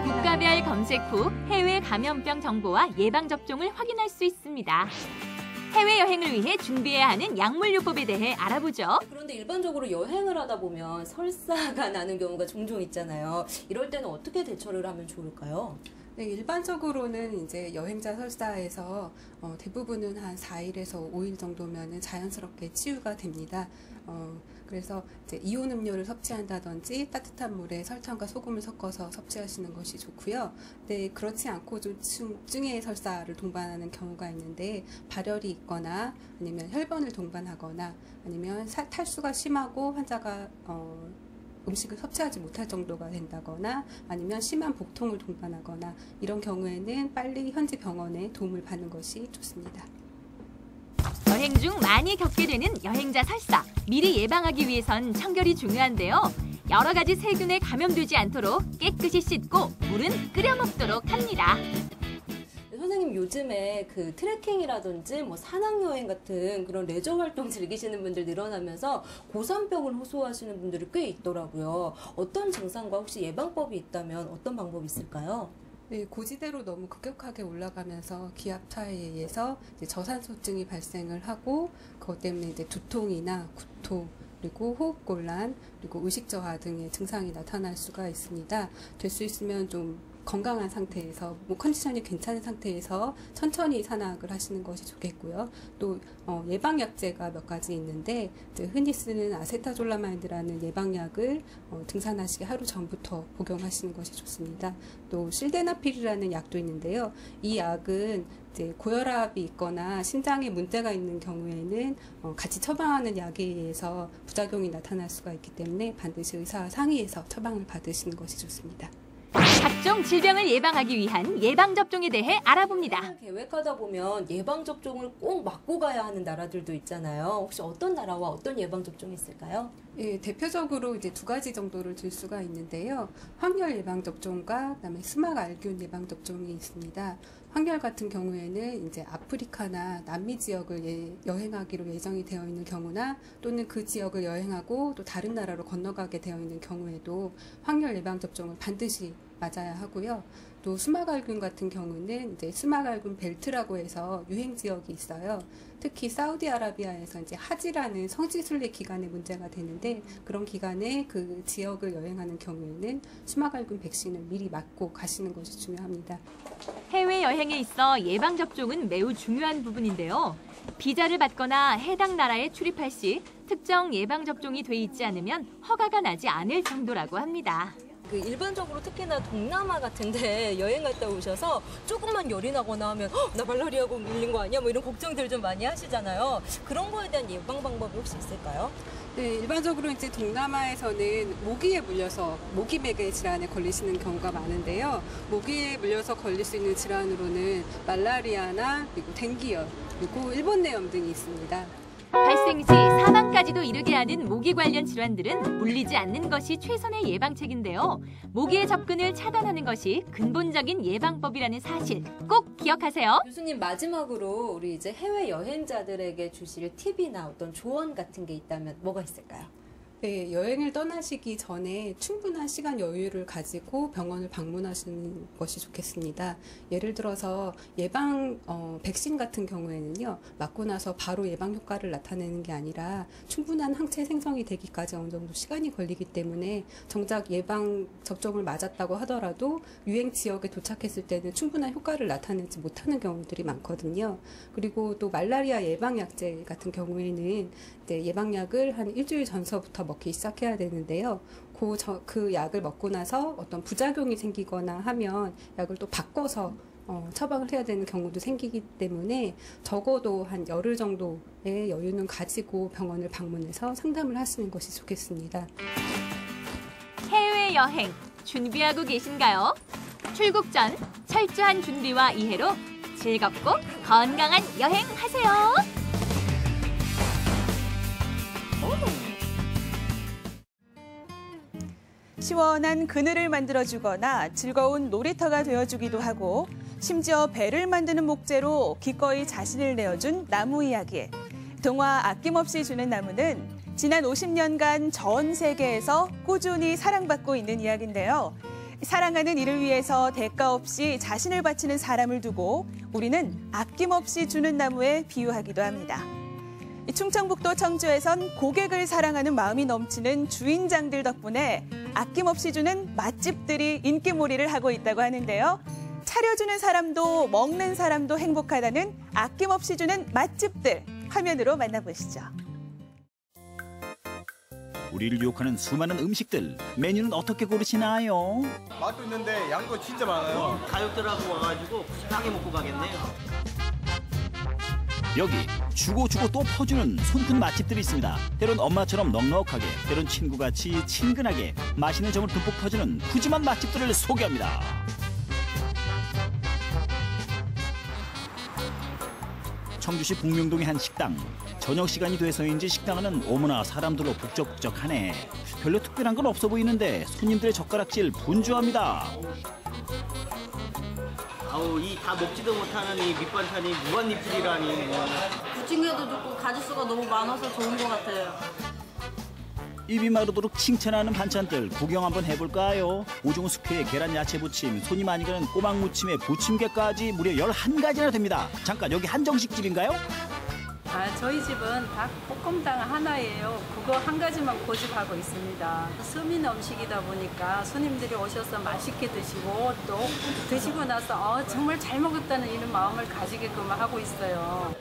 Speaker 8: 국가별 검색 후 해외 감염병 정보와 예방접종을 확인할 수 있습니다. 해외여행을 위해 준비해야 하는 약물요법에 대해 알아보죠.
Speaker 18: 그런데 일반적으로 여행을 하다 보면 설사가 나는 경우가 종종 있잖아요. 이럴 때는 어떻게 대처를 하면 좋을까요?
Speaker 20: 네, 일반적으로는 이제 여행자 설사에서 대부분은 한 4일에서 5일 정도면은 자연스럽게 치유가 됩니다. 그래서 이제 이온 음료를 섭취한다든지 따뜻한 물에 설탕과 소금을 섞어서 섭취하시는 것이 좋고요. 네, 그렇지 않고 좀 중증의 설사를 동반하는 경우가 있는데 발열이 있거나 아니면 혈변을 동반하거나 아니면 탈수가 심하고 환자가 음식을 섭취하지 못할 정도가 된다거나 아니면 심한 복통을 동반하거나 이런 경우에는 빨리 현지 병원에 도움을 받는 것이 좋습니다.
Speaker 8: 여행 중 많이 겪게 되는 여행자 설사. 미리 예방하기 위해선 청결이 중요한데요. 여러 가지 세균에 감염되지 않도록 깨끗이 씻고 물은 끓여 먹도록 합니다.
Speaker 18: 선생님, 요즘에 그 트레킹이라든지 뭐 산악여행 같은 그런 레저 활동 즐기시는 분들 늘어나면서 고산병을 호소하시는 분들이 꽤 있더라고요. 어떤 증상과 혹시 예방법이 있다면 어떤 방법이 있을까요?
Speaker 20: 네, 고지대로 너무 급격하게 올라가면서 기압차에 의해서 이제 저산소증이 발생을 하고 그것 때문에 이제 두통이나 구토 그리고 호흡곤란 그리고 의식저하 등의 증상이 나타날 수가 있습니다. 될 수 있으면 좀 건강한 상태에서 컨디션이 괜찮은 상태에서 천천히 산악을 하시는 것이 좋겠고요. 또 예방약제가 몇 가지 있는데 이제 흔히 쓰는 아세타졸라마이드라는 예방약을 등산하시기 하루 전부터 복용하시는 것이 좋습니다. 또 실데나필이라는 약도 있는데요. 이 약은 이제 고혈압이 있거나 심장에 문제가 있는 경우에는 같이 처방하는 약에 의해서 부작용이 나타날 수가 있기 때문에 반드시 의사와 상의해서 처방을 받으시는 것이 좋습니다.
Speaker 8: 각종 질병을 예방하기 위한 예방접종에 대해 알아봅니다.
Speaker 18: 계획하다 보면 예방접종을 꼭 맞고 가야 하는 나라들도 있잖아요. 혹시 어떤 나라와 어떤 예방접종이 있을까요?
Speaker 20: 예, 대표적으로 이제 2가지 정도를 들 수가 있는데요. 황열 예방접종과 그다음에 스막 알균 예방접종이 있습니다. 황렬 같은 경우에는 이제 아프리카나 남미 지역을 여행하기로 예정이 되어 있는 경우나 또는 그 지역을 여행하고 또 다른 나라로 건너가게 되어 있는 경우에도 황렬 예방 접종을 반드시 맞아야 하고요. 또 수막알균 같은 경우는 이제 수막알균 벨트라고 해서 유행 지역이 있어요. 특히 사우디아라비아에서 이제 하지라는 성지순례 기간에 문제가 되는데 그런 기간에 그 지역을 여행하는 경우에는 수막알균 백신을 미리 맞고 가시는 것이 중요합니다.
Speaker 8: 해외여행에 있어 예방접종은 매우 중요한 부분인데요. 비자를 받거나 해당 나라에 출입할 시 특정 예방접종이 돼 있지 않으면 허가가 나지 않을 정도라고 합니다.
Speaker 18: 일반적으로 특히나 동남아 같은데 여행 갔다 오셔서 조금만 열이 나거나 하면 나 말라리아가 물린 거 아니야? 뭐 이런 걱정들 좀 많이 하시잖아요. 그런 거에 대한 예방 방법이 혹시 있을까요?
Speaker 20: 네, 일반적으로 이제 동남아에서는 모기에 물려서 모기맥의 질환에 걸리시는 경우가 많은데요. 모기에 물려서 걸릴 수 있는 질환으로는 말라리아나 그리고 댕기열 그리고 일본내염 등이 있습니다.
Speaker 8: 발생 시 사망까지도 이르게 하는 모기 관련 질환들은 물리지 않는 것이 최선의 예방책인데요. 모기의 접근을 차단하는 것이 근본적인 예방법이라는 사실 꼭 기억하세요.
Speaker 18: 교수님, 마지막으로 우리 이제 해외 여행자들에게 주실 팁이나 어떤 조언 같은 게 있다면 뭐가 있을까요?
Speaker 20: 네, 여행을 떠나시기 전에 충분한 시간 여유를 가지고 병원을 방문하시는 것이 좋겠습니다. 예를 들어서 백신 같은 경우에는요, 맞고 나서 바로 예방 효과를 나타내는 게 아니라 충분한 항체 생성이 되기까지 어느 정도 시간이 걸리기 때문에 정작 예방 접종을 맞았다고 하더라도 유행 지역에 도착했을 때는 충분한 효과를 나타내지 못하는 경우들이 많거든요. 그리고 또 말라리아 예방약제 같은 경우에는 예방약을 한 일주일 전서부터 먹기 시작해야 되는데요. 그 약을 먹고 나서 어떤 부작용이 생기거나 하면 약을 또 바꿔서 처방을 해야 되는 경우도 생기기 때문에 적어도 한 열흘 정도의 여유는 가지고 병원을 방문해서 상담을 하시는 것이 좋겠습니다.
Speaker 8: 해외여행 준비하고 계신가요? 출국 전 철저한 준비와 이해로 즐겁고 건강한 여행하세요.
Speaker 1: 시원한 그늘을 만들어주거나 즐거운 놀이터가 되어주기도 하고 심지어 배를 만드는 목재로 기꺼이 자신을 내어준 나무 이야기. 동화 아낌없이 주는 나무는 지난 50년간 전 세계에서 꾸준히 사랑받고 있는 이야기인데요. 사랑하는 이를 위해서 대가 없이 자신을 바치는 사람을 두고 우리는 아낌없이 주는 나무에 비유하기도 합니다. 충청북도 청주에선 고객을 사랑하는 마음이 넘치는 주인장들 덕분에 아낌없이 주는 맛집들이 인기몰이를 하고 있다고 하는데요. 차려주는 사람도 먹는 사람도 행복하다는 아낌없이 주는 맛집들 화면으로 만나보시죠.
Speaker 21: 우리를 유혹하는 수많은 음식들, 메뉴는 어떻게 고르시나요?
Speaker 22: 맛도 있는데 양도 진짜 많아요.
Speaker 3: 가족들하고 와가지고 푸짐하게 먹고 가겠네요.
Speaker 21: 여기 주고 또 퍼주는 손큰 맛집들이 있습니다. 때론 엄마처럼 넉넉하게, 때론 친구같이 친근하게 맛있는 점을 듬뿍 퍼주는 푸짐한 맛집들을 소개합니다. 청주시 북명동의 한 식당. 저녁 시간이 돼서인지 식당 안은 어머나 사람들로 북적북적하네. 별로 특별한 건 없어 보이는데 손님들의 젓가락질 분주합니다.
Speaker 3: 아우, 이 다 먹지도 못하는 이 밑반찬이 무한리필이라니.
Speaker 23: 부침개도 좋고 가짓수가 너무 많아서 좋은 것 같아요.
Speaker 21: 입이 마르도록 칭찬하는 반찬들 구경 한번 해볼까요? 오징어 숙회에 계란 야채 부침, 손이 많이 가는 꼬막 무침에 부침개까지 무려 11가지나 됩니다. 잠깐, 여기 한정식집인가요?
Speaker 24: 저희 집은 닭볶음탕 하나예요. 그거 한 가지만 고집하고 있습니다. 서민 음식이다 보니까 손님들이 오셔서 맛있게 드시고 또 드시고 나서 정말 잘 먹었다는 이런 마음을 가지게끔 하고 있어요.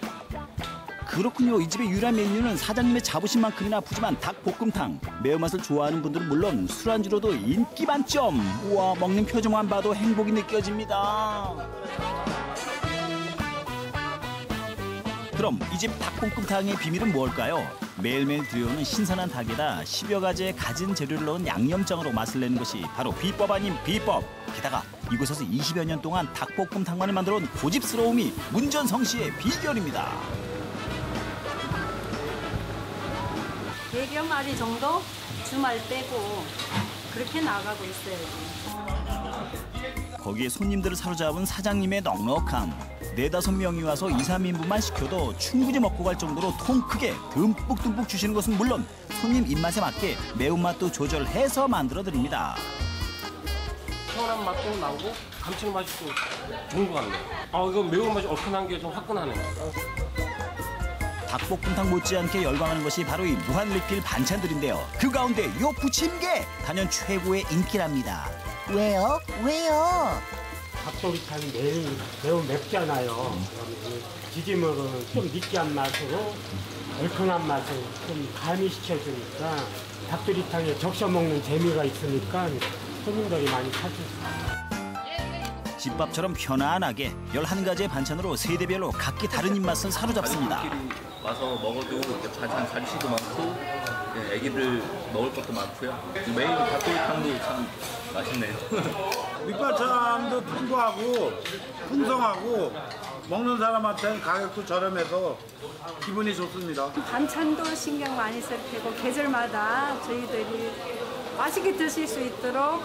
Speaker 21: 그렇군요. 이 집의 유일한 메뉴는 사장님의 자부심만큼이나 푸짐한 닭볶음탕. 매운맛을 좋아하는 분들은 물론 술안주로도 인기 만점. 우와, 먹는 표정만 봐도 행복이 느껴집니다. 그럼 이 집 닭볶음탕의 비밀은 뭘까요? 매일매일 들여오는 신선한 닭에다 10여 가지의 갖은 재료를 넣은 양념장으로 맛을 내는 것이 바로 비법 아닌 비법. 게다가 이곳에서 20여 년 동안 닭볶음탕만을 만들어온 고집스러움이 문전성시의 비결입니다.
Speaker 24: 100여 마리 정도 주말 빼고 그렇게 나가고 있어요.
Speaker 21: 거기에 손님들을 사로잡은 사장님의 넉넉함. 4-5명이 와서 2-3인분만 시켜도 충분히 먹고 갈 정도로 통 크게 듬뿍듬뿍 주시는 것은 물론 손님 입맛에 맞게 매운맛도 조절해서 만들어드립니다.
Speaker 2: 시원한 맛도 나오고 감칠맛이 또 좋은 것 같네요. 이거 매운맛이 얼큰한 게 좀 화끈하네요.
Speaker 21: 닭볶음탕 못지않게 열광하는 것이 바로 이 무한 리필 반찬들인데요. 그 가운데 요 부침개 단연 최고의 인기랍니다.
Speaker 4: 왜요? 왜요?
Speaker 5: 닭도리탕이 매우 맵잖아요. 그러면 튀김으로는 좀 느끼한 맛으로 얼큰한 맛을 좀 가미시켜주니까 닭도리탕에 적셔 먹는 재미가 있으니까 손님들이 많이 찾으세요.
Speaker 21: 집밥처럼 편안하게 11가지의 반찬으로 세대별로 각기 다른 입맛을 사로잡습니다.
Speaker 6: 와서 먹어도 반찬 잔치도 많고 애기들 먹을 것도 많고요. 메인 닭도리탕도 참 맛있네요.
Speaker 25: 밑반찬도 풍부하고 풍성하고 먹는 사람한테는 가격도 저렴해서 기분이 좋습니다.
Speaker 24: 반찬도 신경 많이 쓸 테고 계절마다 저희들이 맛있게 드실 수 있도록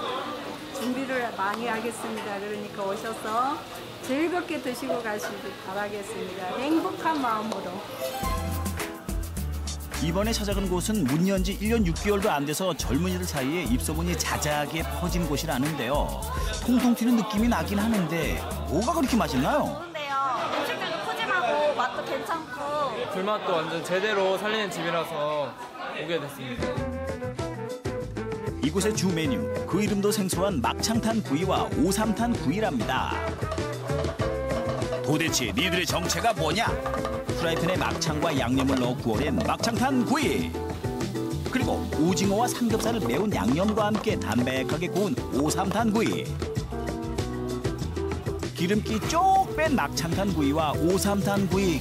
Speaker 24: 준비를 많이 하겠습니다. 그러니까 오셔서 즐겁게 드시고 가시길 바라겠습니다. 행복한 마음으로.
Speaker 21: 이번에 찾아간 곳은 문 연 지 1년 6개월도 안 돼서 젊은이들 사이에 입소문이 자자하게 퍼진 곳이라는데요. 통통 튀는 느낌이 나긴 하는데 뭐가 그렇게 맛있나요?
Speaker 23: 좋은데요. 음식들도 푸짐하고 맛도 괜찮고.
Speaker 26: 불맛도 완전 제대로 살리는 집이라서 오게 됐습니다.
Speaker 21: 이곳의 주 메뉴, 그 이름도 생소한 막창탄 구이와 오삼탄 구이랍니다. 도대체 니들의 정체가 뭐냐? 프라이팬에 막창과 양념을 넣어 구워낸 막창탄 구이. 그리고 오징어와 삼겹살을 매운 양념과 함께 담백하게 구운 오삼탄 구이. 기름기 쪽 뺀 막창탄 구이와 오삼탄 구이.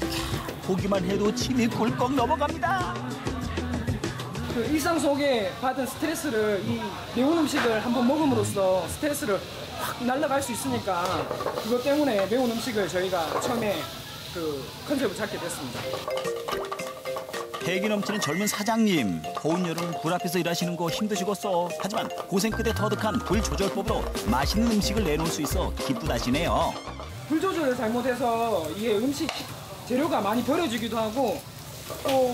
Speaker 21: 보기만 해도 침이 꿀꺽 넘어갑니다.
Speaker 27: 그 일상 속에 받은 스트레스를 이 매운 음식을 한번 먹음으로써 스트레스를 확 날아갈 수 있으니까 그것 때문에 매운 음식을 저희가 처음에 그 컨셉을 잡게 됐습니다.
Speaker 21: 패기 넘치는 젊은 사장님. 더운 여름 불 앞에서 일하시는 거 힘드시겠어. 하지만 고생 끝에 터득한 불 조절법으로 맛있는 음식을 내놓을 수 있어 기쁘다시네요.
Speaker 27: 불 조절을 잘못해서 이게 음식 재료가 많이 버려지기도 하고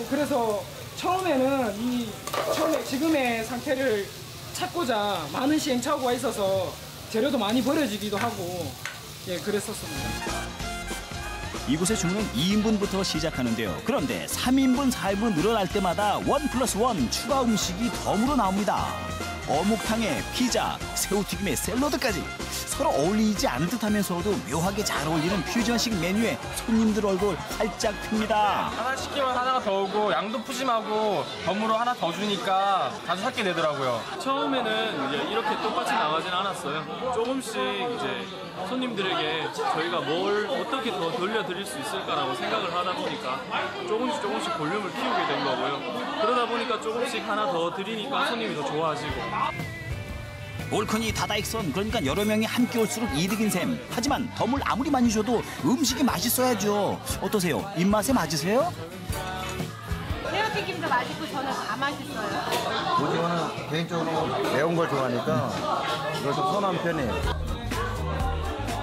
Speaker 27: 그래서 처음에 지금의 상태를 찾고자 많은 시행착오가 있어서 재료도 많이 버려지기도 하고 그랬었습니다.
Speaker 21: 이곳의 주문은 2인분부터 시작하는데요. 그런데 3인분, 4인분 늘어날 때마다 1+1 추가 음식이 덤으로 나옵니다. 어묵탕에 피자, 새우튀김에 샐러드까지 서로 어울리지 않을 듯하면서도 묘하게 잘 어울리는 퓨전식 메뉴에 손님들 얼굴 활짝 핍니다.
Speaker 26: 하나 시키면 하나가 더 오고 양도 푸짐하고 덤으로 하나 더 주니까 자주 찾게 되더라고요.
Speaker 28: 처음에는 이제 이렇게 똑같이 나가진 않았어요. 조금씩 이제 손님들에게 저희가 뭘 어떻게 더 돌려드릴 수 있을까라고 생각을 하다 보니까 조금씩 볼륨을 키우게 된 거고요. 그러다 보니까 조금씩 하나 더 드리니까 손님이 더 좋아하시고.
Speaker 21: 올커니 다다익선, 그러니까 여러 명이 함께 올수록 이득인 셈. 하지만 덤을 아무리 많이 줘도 음식이 맛있어야죠. 어떠세요? 입맛에 맞으세요?
Speaker 23: 새우튀김도 맛있고 저는 다 맛있어요.
Speaker 29: 오징어는 개인적으로 매운 걸 좋아하니까 이걸 좀 선호하는 편이에요.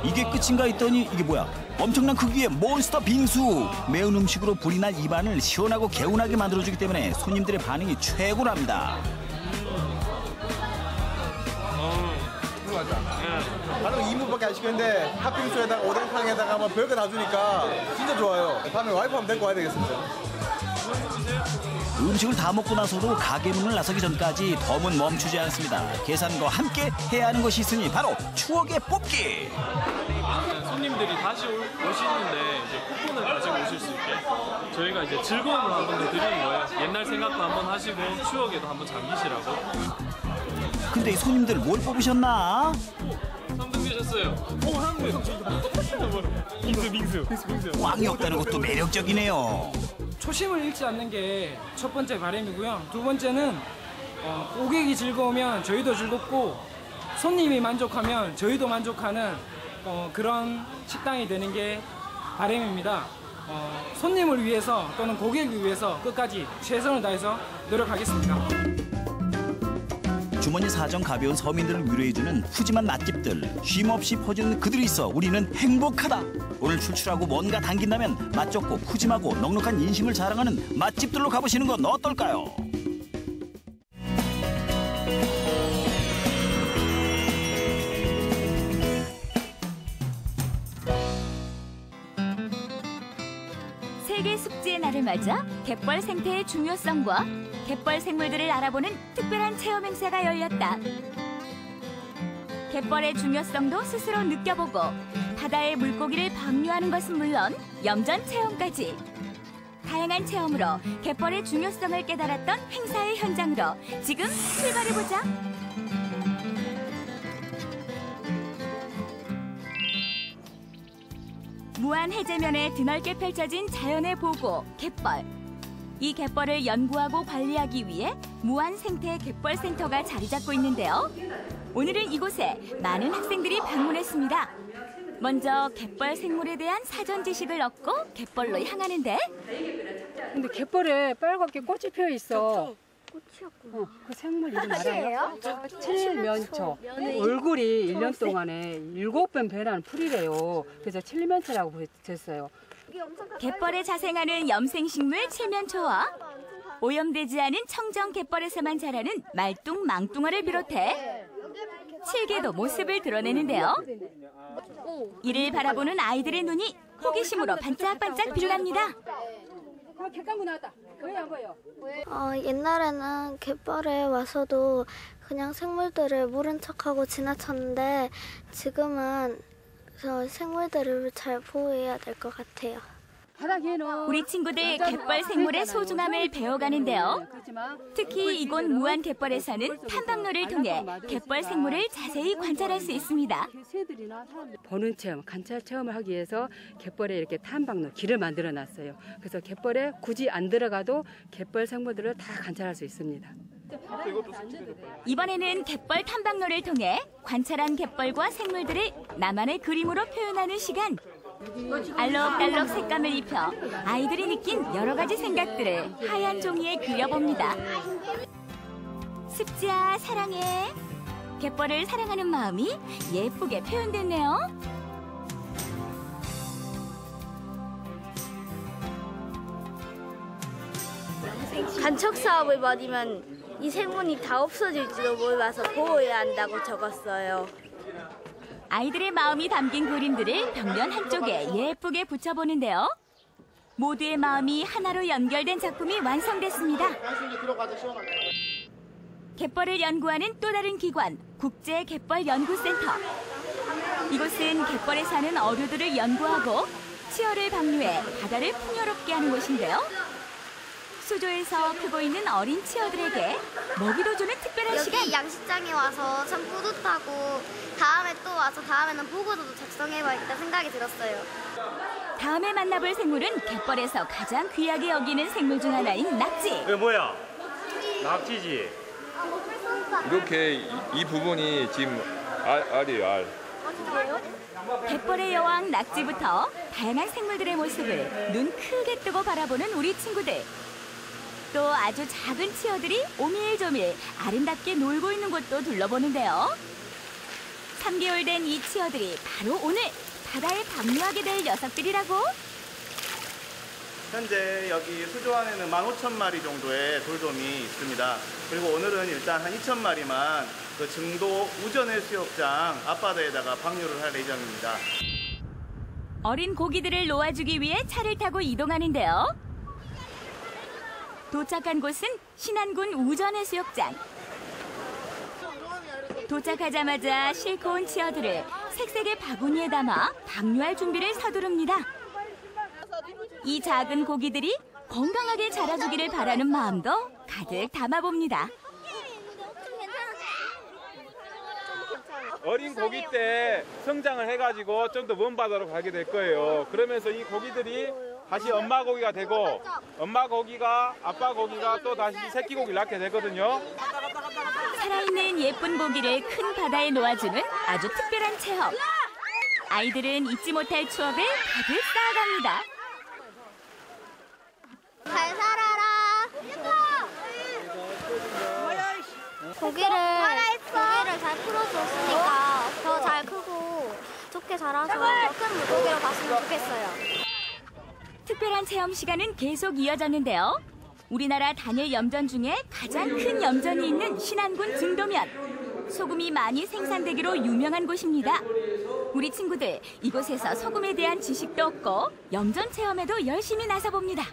Speaker 21: 이게 끝인가 했더니 이게 뭐야? 엄청난 크기의 몬스터 빙수! 매운 음식으로 불이 날 입안을 시원하고 개운하게 만들어주기 때문에 손님들의 반응이 최고랍니다.
Speaker 22: 나는 2인분밖에 안 시켰는데 핫빙수에다가 오뎅탕에다가 뭐 별거 다 주니까 진짜 좋아요. 다음에 와이프하면 데리고 와야 되겠습니다.
Speaker 21: 음식을 다 먹고 나서도 가게 문을 나서기 전까지 덤은 멈추지 않습니다. 계산과 함께 해야 하는 것이 있으니 바로 추억의 뽑기.
Speaker 28: 손님들이 다시 오시는데 이제 쿠폰을 가지고 오실 수 있게 저희가 이제 즐거움을 한 번 더 드리는 거예요. 옛날 생각도 한번 하시고 추억에도 한번 잠기시라고.
Speaker 21: 근데 이 손님들 뭘 뽑으셨나?
Speaker 28: 3등 되셨어요. 오, 한등. 빙수.
Speaker 21: 꽝이 없다는 것도 매력적이네요.
Speaker 27: 초심을 잃지 않는 게 첫 번째 바람이고요. 두 번째는 고객이 즐거우면 저희도 즐겁고 손님이 만족하면 저희도 만족하는 그런 식당이 되는 게 바람입니다. 손님을 위해서 또는 고객을 위해서 끝까지 최선을 다해서 노력하겠습니다.
Speaker 21: 주머니 사정 가벼운 서민들을 위로해주는 푸짐한 맛집들. 쉼없이 퍼지는 그들이 있어 우리는 행복하다. 오늘 출출하고 뭔가 당긴다면 맛 좋고 푸짐하고 넉넉한 인심을 자랑하는 맛집들로 가보시는 건 어떨까요?
Speaker 8: 세계 숙지의 날을 맞아 갯벌 생태의 중요성과 갯벌 생물들을 알아보는 특별한 체험 행사가 열렸다. 갯벌의 중요성도 스스로 느껴보고 바다의 물고기를 방류하는 것은 물론 염전 체험까지. 다양한 체험으로 갯벌의 중요성을 깨달았던 행사의 현장으로 지금 출발해보자. 무한 해제면에 드넓게 펼쳐진 자연의 보고, 갯벌. 이 갯벌을 연구하고 관리하기 위해 무한 생태 갯벌센터가 자리 잡고 있는데요. 오늘은 이곳에 많은 학생들이 방문했습니다. 먼저 갯벌 생물에 대한 사전 지식을 얻고 갯벌로 향하는데.
Speaker 7: 근데 갯벌에 빨갛게 꽃이 피어 있어. 꽃이었구나. 그 생물 이름 알아요? 칠면초. 얼굴이 1년 동안에 7번 변하는 풀이래요. 그래서 칠면초라고 붙였어요.
Speaker 8: 갯벌에 자생하는 염생식물 칠면초와 오염되지 않은 청정 갯벌에서만 자라는 말뚱, 망뚱어를 비롯해 7개도 모습을 드러내는데요. 이를 바라보는 아이들의 눈이 호기심으로 반짝반짝 빛납니다.
Speaker 7: 갯강구 나왔다. 왜 안 보여?
Speaker 9: 옛날에는 갯벌에 와서도 그냥 생물들을 모른 척하고 지나쳤는데 지금은 저 생물들을 잘 보호해야 될 것 같아요.
Speaker 8: 우리 친구들 갯벌 생물의 소중함을 배워가는데요. 특히 이곳 무한 갯벌에서는 탐방로를 통해 갯벌 생물을 자세히 관찰할 수 있습니다.
Speaker 7: 보는 체험, 관찰 체험을 하기 위해서 갯벌에 이렇게 탐방로, 길을 만들어 놨어요. 그래서 갯벌에 굳이 안 들어가도 갯벌 생물들을 다 관찰할 수 있습니다.
Speaker 8: 이번에는 갯벌 탐방로를 통해 관찰한 갯벌과 생물들을 나만의 그림으로 표현하는 시간. 알록달록 색감을 입혀 아이들이 느낀 여러 가지 생각들을 하얀 종이에 그려봅니다. 습지야 사랑해. 갯벌을 사랑하는 마음이 예쁘게 표현됐네요.
Speaker 9: 간척 사업을 벌이면 이 생물이 다 없어질지도 몰라서 보호해야 한다고 적었어요.
Speaker 8: 아이들의 마음이 담긴 그림들을 벽면 한쪽에 예쁘게 붙여보는데요. 모두의 마음이 하나로 연결된 작품이 완성됐습니다. 갯벌을 연구하는 또 다른 기관, 국제갯벌연구센터. 이곳은 갯벌에 사는 어류들을 연구하고 치어를 방류해 바다를 풍요롭게 하는 곳인데요. 수조에서 크고 있는 어린 치어들에게 먹이도 주는 특별한 시간.
Speaker 9: 여기 양식장에 와서 참 뿌듯하고 다음에 또 와서 다음에는 보고서도 작성해봐야겠다 생각이 들었어요.
Speaker 8: 다음에 만나볼 생물은 갯벌에서 가장 귀하게 여기는 생물 중 하나인 낙지.
Speaker 10: 이거 뭐야? 낙지지?
Speaker 11: 이렇게 이 부분이 지금 알이에요, 알.
Speaker 8: 갯벌의 여왕 낙지부터 다양한 생물들의 모습을 눈 크게 뜨고 바라보는 우리 친구들. 또 아주 작은 치어들이 오밀조밀 아름답게 놀고 있는 곳도 둘러보는데요. 3개월 된 이 치어들이 바로 오늘 바다에 방류하게 될 녀석들이라고.
Speaker 12: 현재 여기 수조 안에는 15,000마리 정도의 돌돔이 있습니다. 그리고 오늘은 일단 한 2,000마리만 그 증도 우전해수욕장 앞바다에다가 방류를 할 예정입니다.
Speaker 8: 어린 고기들을 놓아주기 위해 차를 타고 이동하는데요. 도착한 곳은 신안군 우전해수욕장. 도착하자마자 싣고 온 치어들을 색색의 바구니에 담아 방류할 준비를 서두릅니다. 이 작은 고기들이 건강하게 자라주기를 바라는 마음도 가득 담아봅니다.
Speaker 10: 어린 고기 때 성장을 해가지고 좀 더 먼 바다로 가게 될 거예요. 그러면서 이 고기들이 다시 엄마 고기가 되고 엄마 고기가 아빠 고기가 또 다시 새끼 고기를 낳게 되거든요.
Speaker 8: 살아있는 예쁜 고기를 큰 바다에 놓아주는 아주 특별한 체험. 아이들은 잊지 못할 추억을 가득 쌓아갑니다.
Speaker 9: 잘 살아라.
Speaker 1: 고기를 잘 풀어줬으니까 더 잘 크고 좋게 자라서 더 큰 물고기로 봤으면 좋겠어요.
Speaker 8: 특별한 체험 시간은 계속 이어졌는데요. 우리나라 단일 염전 중에 가장 큰 염전이 있는 신안군 증도면. 소금이 많이 생산되기로 유명한 곳입니다. 우리 친구들 이곳에서 소금에 대한 지식도 얻고 염전 체험에도 열심히 나서봅니다.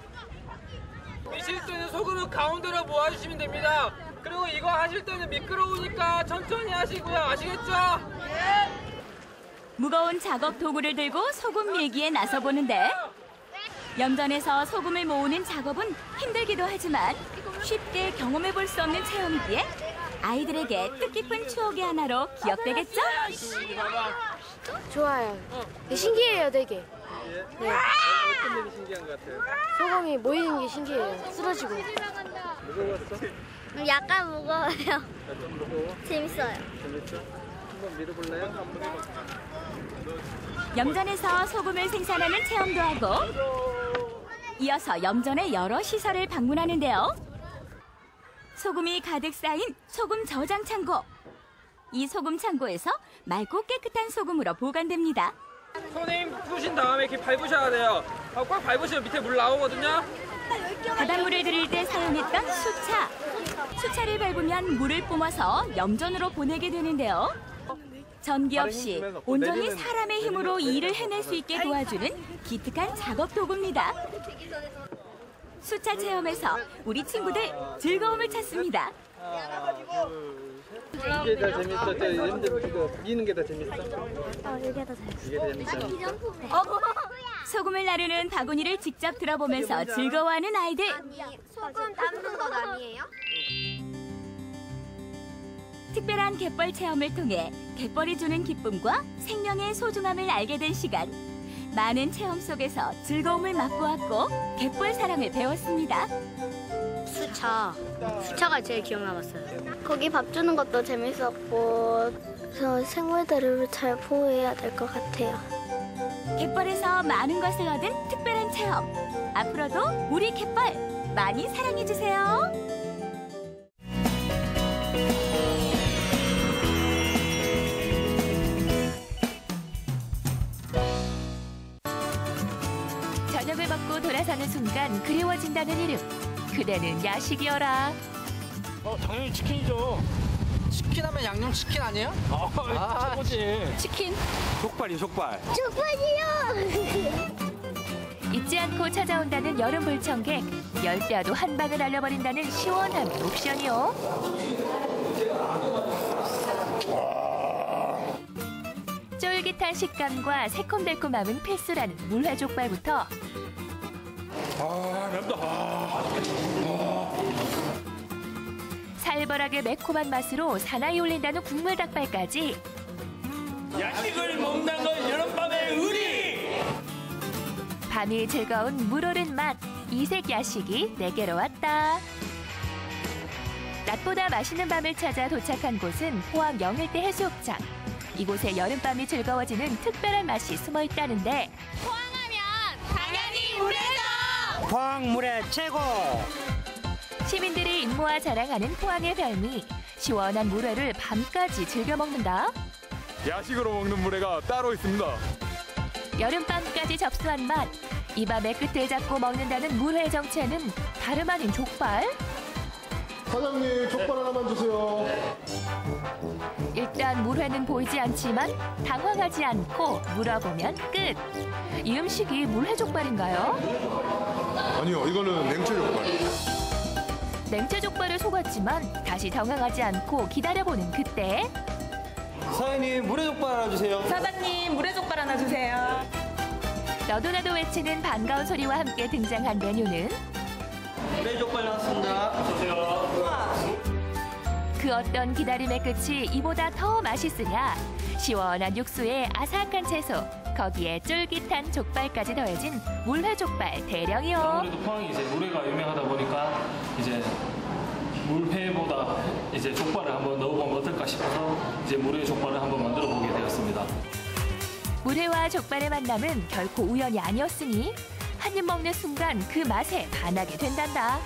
Speaker 27: 미실 때는 소금은 가운데로 모아주시면 됩니다. 그리고 이거 하실 때는 미끄러우니까 천천히 하시고요. 아시겠죠?
Speaker 8: 무거운 작업 도구를 들고 소금 밀기에 나서보는데 염전에서 소금을 모으는 작업은 힘들기도 하지만 쉽게 경험해볼 수 없는 체험이기에 아이들에게 뜻깊은 추억의 하나로 기억되겠죠?
Speaker 1: 좋아요. 신기해요, 되게. 네.
Speaker 27: 어떤 점이 신기한 것 같아요?
Speaker 1: 소금이 모이는 게 신기해요. 쓰러지고.
Speaker 27: 무거웠어?
Speaker 1: 약간 무거워요.
Speaker 27: 좀 무거워?
Speaker 1: 재밌어요.
Speaker 27: 재밌어? 한번 밀어볼래요?
Speaker 8: 염전에서 소금을 생산하는 체험도 하고 이어서 염전의 여러 시설을 방문하는데요. 소금이 가득 쌓인 소금 저장 창고. 이 소금 창고에서 맑고 깨끗한 소금으로 보관됩니다.
Speaker 27: 손님 푸신 다음에 이렇게 밟으셔야 돼요. 꽉 밟으시면 밑에 물 나오거든요.
Speaker 8: 바닷물을 들일 때 사용했던 수차. 수차를 밟으면 물을 뿜어서 염전으로 보내게 되는데요. 전기 없이 온전히 사람의 힘으로 일을 해낼 수 있게 도와주는 기특한 작업 도구입니다. 수차 체험에서 우리 친구들 즐거움을 찾습니다.
Speaker 27: 이게 더 재밌어? 미는 게 더 재밌어?
Speaker 1: 이게 더 재밌어.
Speaker 27: 이게 더 재밌어?
Speaker 8: 소금을 나르는 바구니를 직접 들어보면서 즐거워하는 아이들.
Speaker 1: 소금 담는 건 아니에요?
Speaker 8: 특별한 갯벌 체험을 통해 갯벌이 주는 기쁨과 생명의 소중함을 알게 된 시간. 많은 체험 속에서 즐거움을 맛보았고 갯벌 사랑을 배웠습니다.
Speaker 1: 수차가 제일 기억 남았어요. 거기 밥 주는 것도 재밌었고 그래서 생물들을 잘 보호해야 될 것 같아요.
Speaker 8: 갯벌에서 많은 것을 얻은 특별한 체험. 앞으로도 우리 갯벌 많이 사랑해주세요. 저녁을 먹고 돌아서는 순간 그리워진다는 이름. 그대는 야식이어라.
Speaker 27: 당연히 치킨이죠.
Speaker 13: 치킨 하면 양념치킨 아니에요?
Speaker 27: 최고지.
Speaker 8: 치킨.
Speaker 27: 족발이요, 족발.
Speaker 1: 족발이요!
Speaker 8: 잊지 않고 찾아온다는 여름 불청객. 열대야도 한 방을 날려버린다는 시원한 옵션이요. 쫄깃한 식감과 새콤달콤함은 필수라는 물회족발부터
Speaker 27: 맵다.
Speaker 8: 살벌하게 매콤한 맛으로 사나이 올린다는 국물 닭발까지
Speaker 27: 야식을 먹는 건 여름밤의 의리!
Speaker 8: 밤이 즐거운 물오른 맛. 이색 야식이 내게로 왔다. 낮보다 맛있는 밤을 찾아 도착한 곳은 포항 영일대 해수욕장. 이곳에 여름밤이 즐거워지는 특별한 맛이 숨어 있다는데
Speaker 1: 포항하면 당연히 물회죠!
Speaker 13: 포항 물회 최고!
Speaker 8: 시민들이 입모아 자랑하는 포항의 별미. 시원한 물회를 밤까지 즐겨 먹는다.
Speaker 11: 야식으로 먹는 물회가 따로 있습니다.
Speaker 8: 여름밤까지 접수한 맛. 이 밤의 끝을 잡고 먹는다는 물회 정체는 다름 아닌 족발.
Speaker 14: 사장님 족발 하나만 주세요.
Speaker 8: 일단 물회는 보이지 않지만 당황하지 않고 물어보면 끝. 이 음식이 물회족발인가요?
Speaker 14: 아니요, 이거는 냉채 족발.
Speaker 8: 냉채족발을 속았지만 다시 당황하지 않고 기다려보는 그때.
Speaker 13: 사장님 물회족발 하나 주세요.
Speaker 23: 사장님 물회족발 하나 주세요.
Speaker 8: 너도 나도 외치는 반가운 소리와 함께 등장한 메뉴는
Speaker 13: 물회족발 나왔습니다. 주세요.
Speaker 8: 그 어떤 기다림의 끝이 이보다 더 맛있으냐. 시원한 육수에 아삭한 채소, 거기에 쫄깃한 족발까지 더해진 물회족발 대령이요.
Speaker 26: 아무래도 포항이 이제 물회가 유명하다 보니까 이제 물회보다 이제 족발을 한번 넣어보면 어떨까 싶어서 이제 물회 족발을 한번 만들어 보게 되었습니다.
Speaker 8: 물회와 족발의 만남은 결코 우연이 아니었으니 한 입 먹는 순간 그 맛에 반하게 된단다.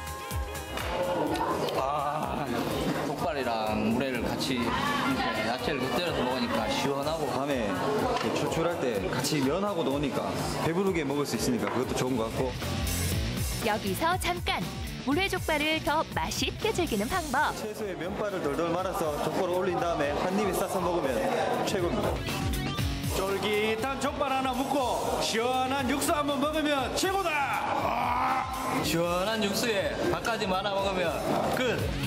Speaker 13: 족발 족발이랑 물회를 같이 이렇게 야채를 곁들여서 먹으니까 시원하고
Speaker 22: 밤에 이렇게 출출할 때 같이 면하고 넣으니까 배부르게 먹을 수 있으니까 그것도 좋은 것 같고.
Speaker 8: 여기서 잠깐 물회족발을 더 맛있게 즐기는 방법.
Speaker 22: 채소에 면발을 돌돌 말아서 족발을 올린 다음에 한 입에 싸서 먹으면 최고입니다.
Speaker 25: 쫄깃한 족발 하나 묻고 시원한 육수 한번 먹으면 최고다.
Speaker 13: 시원한 육수에 밥까지 말아 먹으면 끝.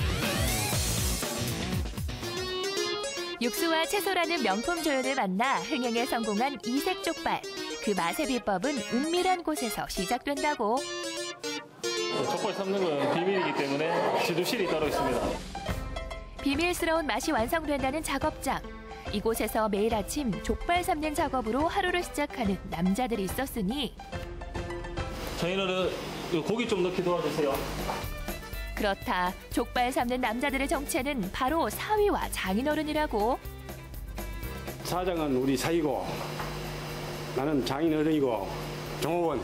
Speaker 8: 육수와 채소라는 명품 조연을 만나 흥행에 성공한 이색족발. 그 맛의 비법은 은밀한 곳에서 시작된다고.
Speaker 26: 족발 삶는 건 비밀이기 때문에 지도실이 따로 있습니다.
Speaker 8: 비밀스러운 맛이 완성된다는 작업장. 이곳에서 매일 아침 족발 삶는 작업으로 하루를 시작하는 남자들이 있었으니
Speaker 26: 장인어른 고기 좀 넣게 도와주세요.
Speaker 8: 그렇다. 족발 삶는 남자들의 정체는 바로 사위와 장인어른이라고.
Speaker 2: 사장은 우리 사이고 나는 장인어른이고 종업원.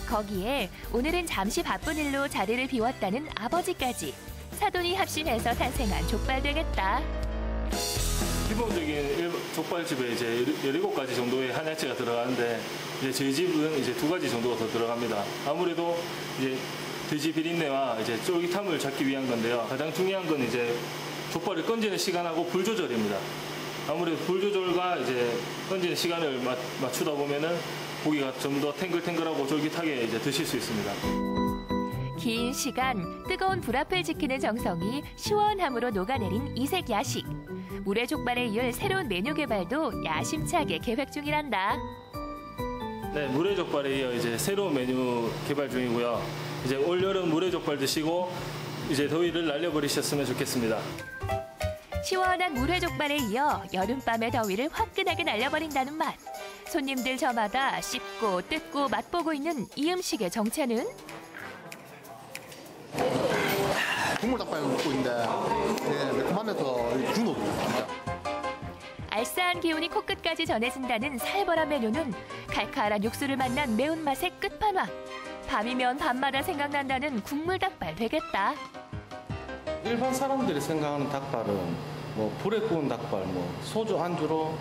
Speaker 8: 거기에 오늘은 잠시 바쁜 일로 자리를 비웠다는 아버지까지. 사돈이 합심해서 탄생한 족발 되겠다.
Speaker 26: 기본적인 족발집에 이제 17가지 정도의 한약재가 들어가는데 이제 저희 집은 이제 2가지 정도가 더 들어갑니다. 아무래도 이제 돼지 비린내와 이제 쫄깃함을 잡기 위한 건데요. 가장 중요한 건 이제 족발을 건지는 시간하고 불 조절입니다. 아무래도 불 조절과 이제 건지는 시간을 맞추다 보면은 고기가 좀 더 탱글탱글하고 쫄깃하게 이제 드실 수 있습니다.
Speaker 8: 긴 시간 뜨거운 불 앞을 지키는 정성이 시원함으로 녹아내린 이색 야식. 물회족발에 이을 새로운 메뉴 개발도 야심차게 계획 중이란다.
Speaker 26: 네, 물회족발에 이어 이제 새로운 메뉴 개발 중이고요. 이제 올여름 물회족발 드시고 이제 더위를 날려버리셨으면 좋겠습니다.
Speaker 8: 시원한 물회족발에 이어 여름밤의 더위를 화끈하게 날려버린다는 맛. 손님들 저마다 씹고 뜯고 맛보고 있는 이 음식의 정체는?
Speaker 14: 국물 닭발을 먹고 있는데 매콤하면서 중독입니다.
Speaker 8: 알싸한 기운이 코끝까지 전해진다는 살벌한 메뉴는 칼칼한 육수를 만난 매운맛의 끝판왕. 밤이면 밤마다 생각난다는 국물 닭발 되겠다.
Speaker 3: 일반 사람들이 생각하는 닭발은 뭐 불에 구운 닭발, 뭐 소주 안주로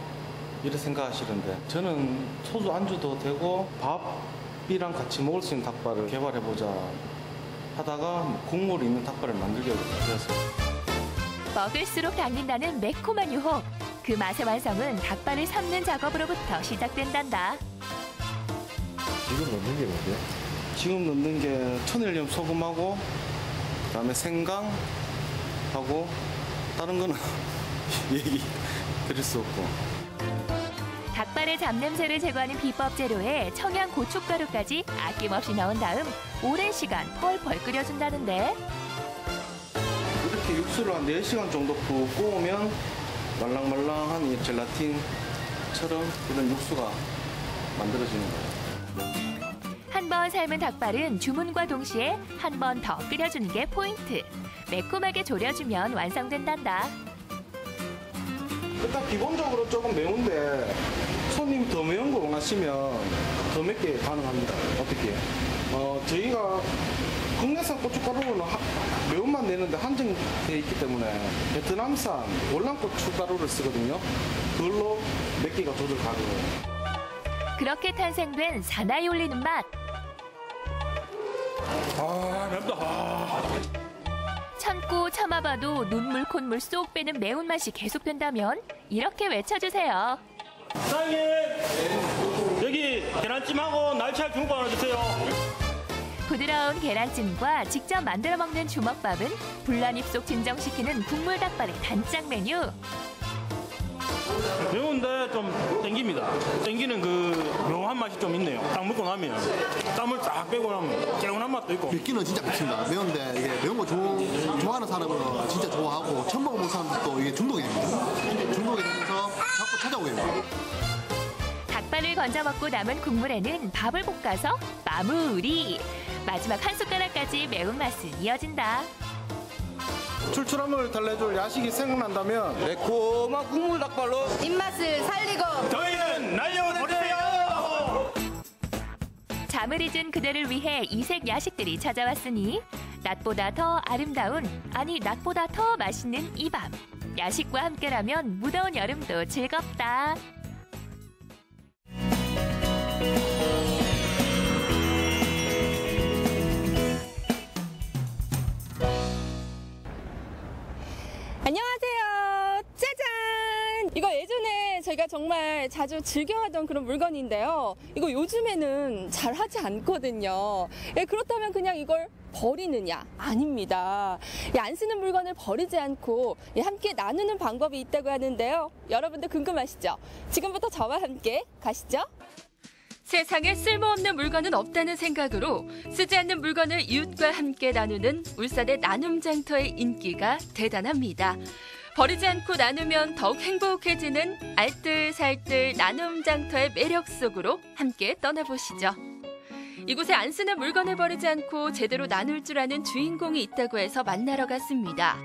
Speaker 3: 이렇게 생각하시는데 저는 소주 안주도 되고 밥이랑 같이 먹을 수 있는 닭발을 개발해보자 하다가 국물이 있는 닭발을 만들게 되었어요.
Speaker 8: 먹을수록 당긴다는 매콤한 유혹. 그 맛의 완성은 닭발을 삶는 작업으로부터 시작된단다.
Speaker 3: 지금 넣는 게 뭔데요? 지금 넣는 게 천일염 소금하고 그다음에 생강하고 다른 거는 얘기 드릴 수 없고.
Speaker 8: 닭발의 잡냄새를 제거하는 비법 재료에 청양 고춧가루까지 아낌없이 넣은 다음 오랜 시간 펄펄 끓여준다는데.
Speaker 3: 이렇게 육수를 한 4시간 정도 푹 구우면 말랑말랑한 이 젤라틴처럼 이런 육수가 만들어지는 거예요.
Speaker 8: 한 번 삶은 닭발은 주문과 동시에 한 번 더 끓여주는 게 포인트. 매콤하게 졸여주면 완성된단다.
Speaker 3: 일단 기본적으로 조금 매운데 손님 더 매운 거 원하시면 더 맵게 가능합니다. 어떻게? 저희가 국내산 고춧가루는 매운맛 내는데 한정돼 있기 때문에 베트남산 월남 고춧가루를 쓰거든요. 그걸로 맵기가 조절 가능해요.
Speaker 8: 그렇게 탄생된 사나이 올리는 맛.
Speaker 25: 아, 맵다.
Speaker 8: 참고 참아봐도 눈물 콧물 쏙 빼는 매운맛이 계속된다면 이렇게 외쳐주세요.
Speaker 25: 사장님, 여기 계란찜하고 날치알 중국 하나 주세요.
Speaker 8: 부드러운 계란찜과 직접 만들어 먹는 주먹밥은 불난 입속 진정시키는 국물 닭발의 단짝 메뉴.
Speaker 25: 매운데 좀 땡깁니다. 땡기는 그 묘한 맛이 좀 있네요. 딱 먹고 나면 땀을 딱 빼고 나면 개운한 맛도 있고.
Speaker 14: 맵기는 진짜 맵습니다. 매운데 이게 매운 거 좋아하는 사람은 진짜 좋아하고 처음 먹어본 사람들도 이게 중독이 됩니다. 중독이 되면서 자꾸 찾아오게 됩니다.
Speaker 8: 닭발을 건져 먹고 남은 국물에는 밥을 볶아서 마무리. 마지막 한 숟가락까지 매운맛은 이어진다.
Speaker 3: 출출함을 달래줄 야식이 생각난다면 매콤한 국물 닭발로
Speaker 23: 입맛을 살리고
Speaker 25: 저희는 날려버려요.
Speaker 8: 잠을 잊은 그대를 위해 이색 야식들이 찾아왔으니
Speaker 4: 낮보다 더 아름다운, 아니 낮보다 더 맛있는 이 밤. 야식과 함께라면 무더운 여름도 즐겁다.
Speaker 5: 안녕하세요. 짜잔! 이거 예전에 제가 정말 자주 즐겨하던 그런 물건인데요. 이거 요즘에는 잘 하지 않거든요. 그렇다면 그냥 이걸 버리느냐? 아닙니다. 안 쓰는 물건을 버리지 않고 함께 나누는 방법이 있다고 하는데요. 여러분들 궁금하시죠? 지금부터 저와 함께 가시죠.
Speaker 4: 세상에 쓸모없는 물건은 없다는 생각으로 쓰지 않는 물건을 이웃과 함께 나누는 울산의 나눔장터의 인기가 대단합니다. 버리지 않고 나누면 더욱 행복해지는 알뜰살뜰 나눔장터의 매력 속으로 함께 떠나보시죠. 이곳에 안 쓰는 물건을 버리지 않고 제대로 나눌 줄 아는 주인공이 있다고 해서 만나러 갔습니다.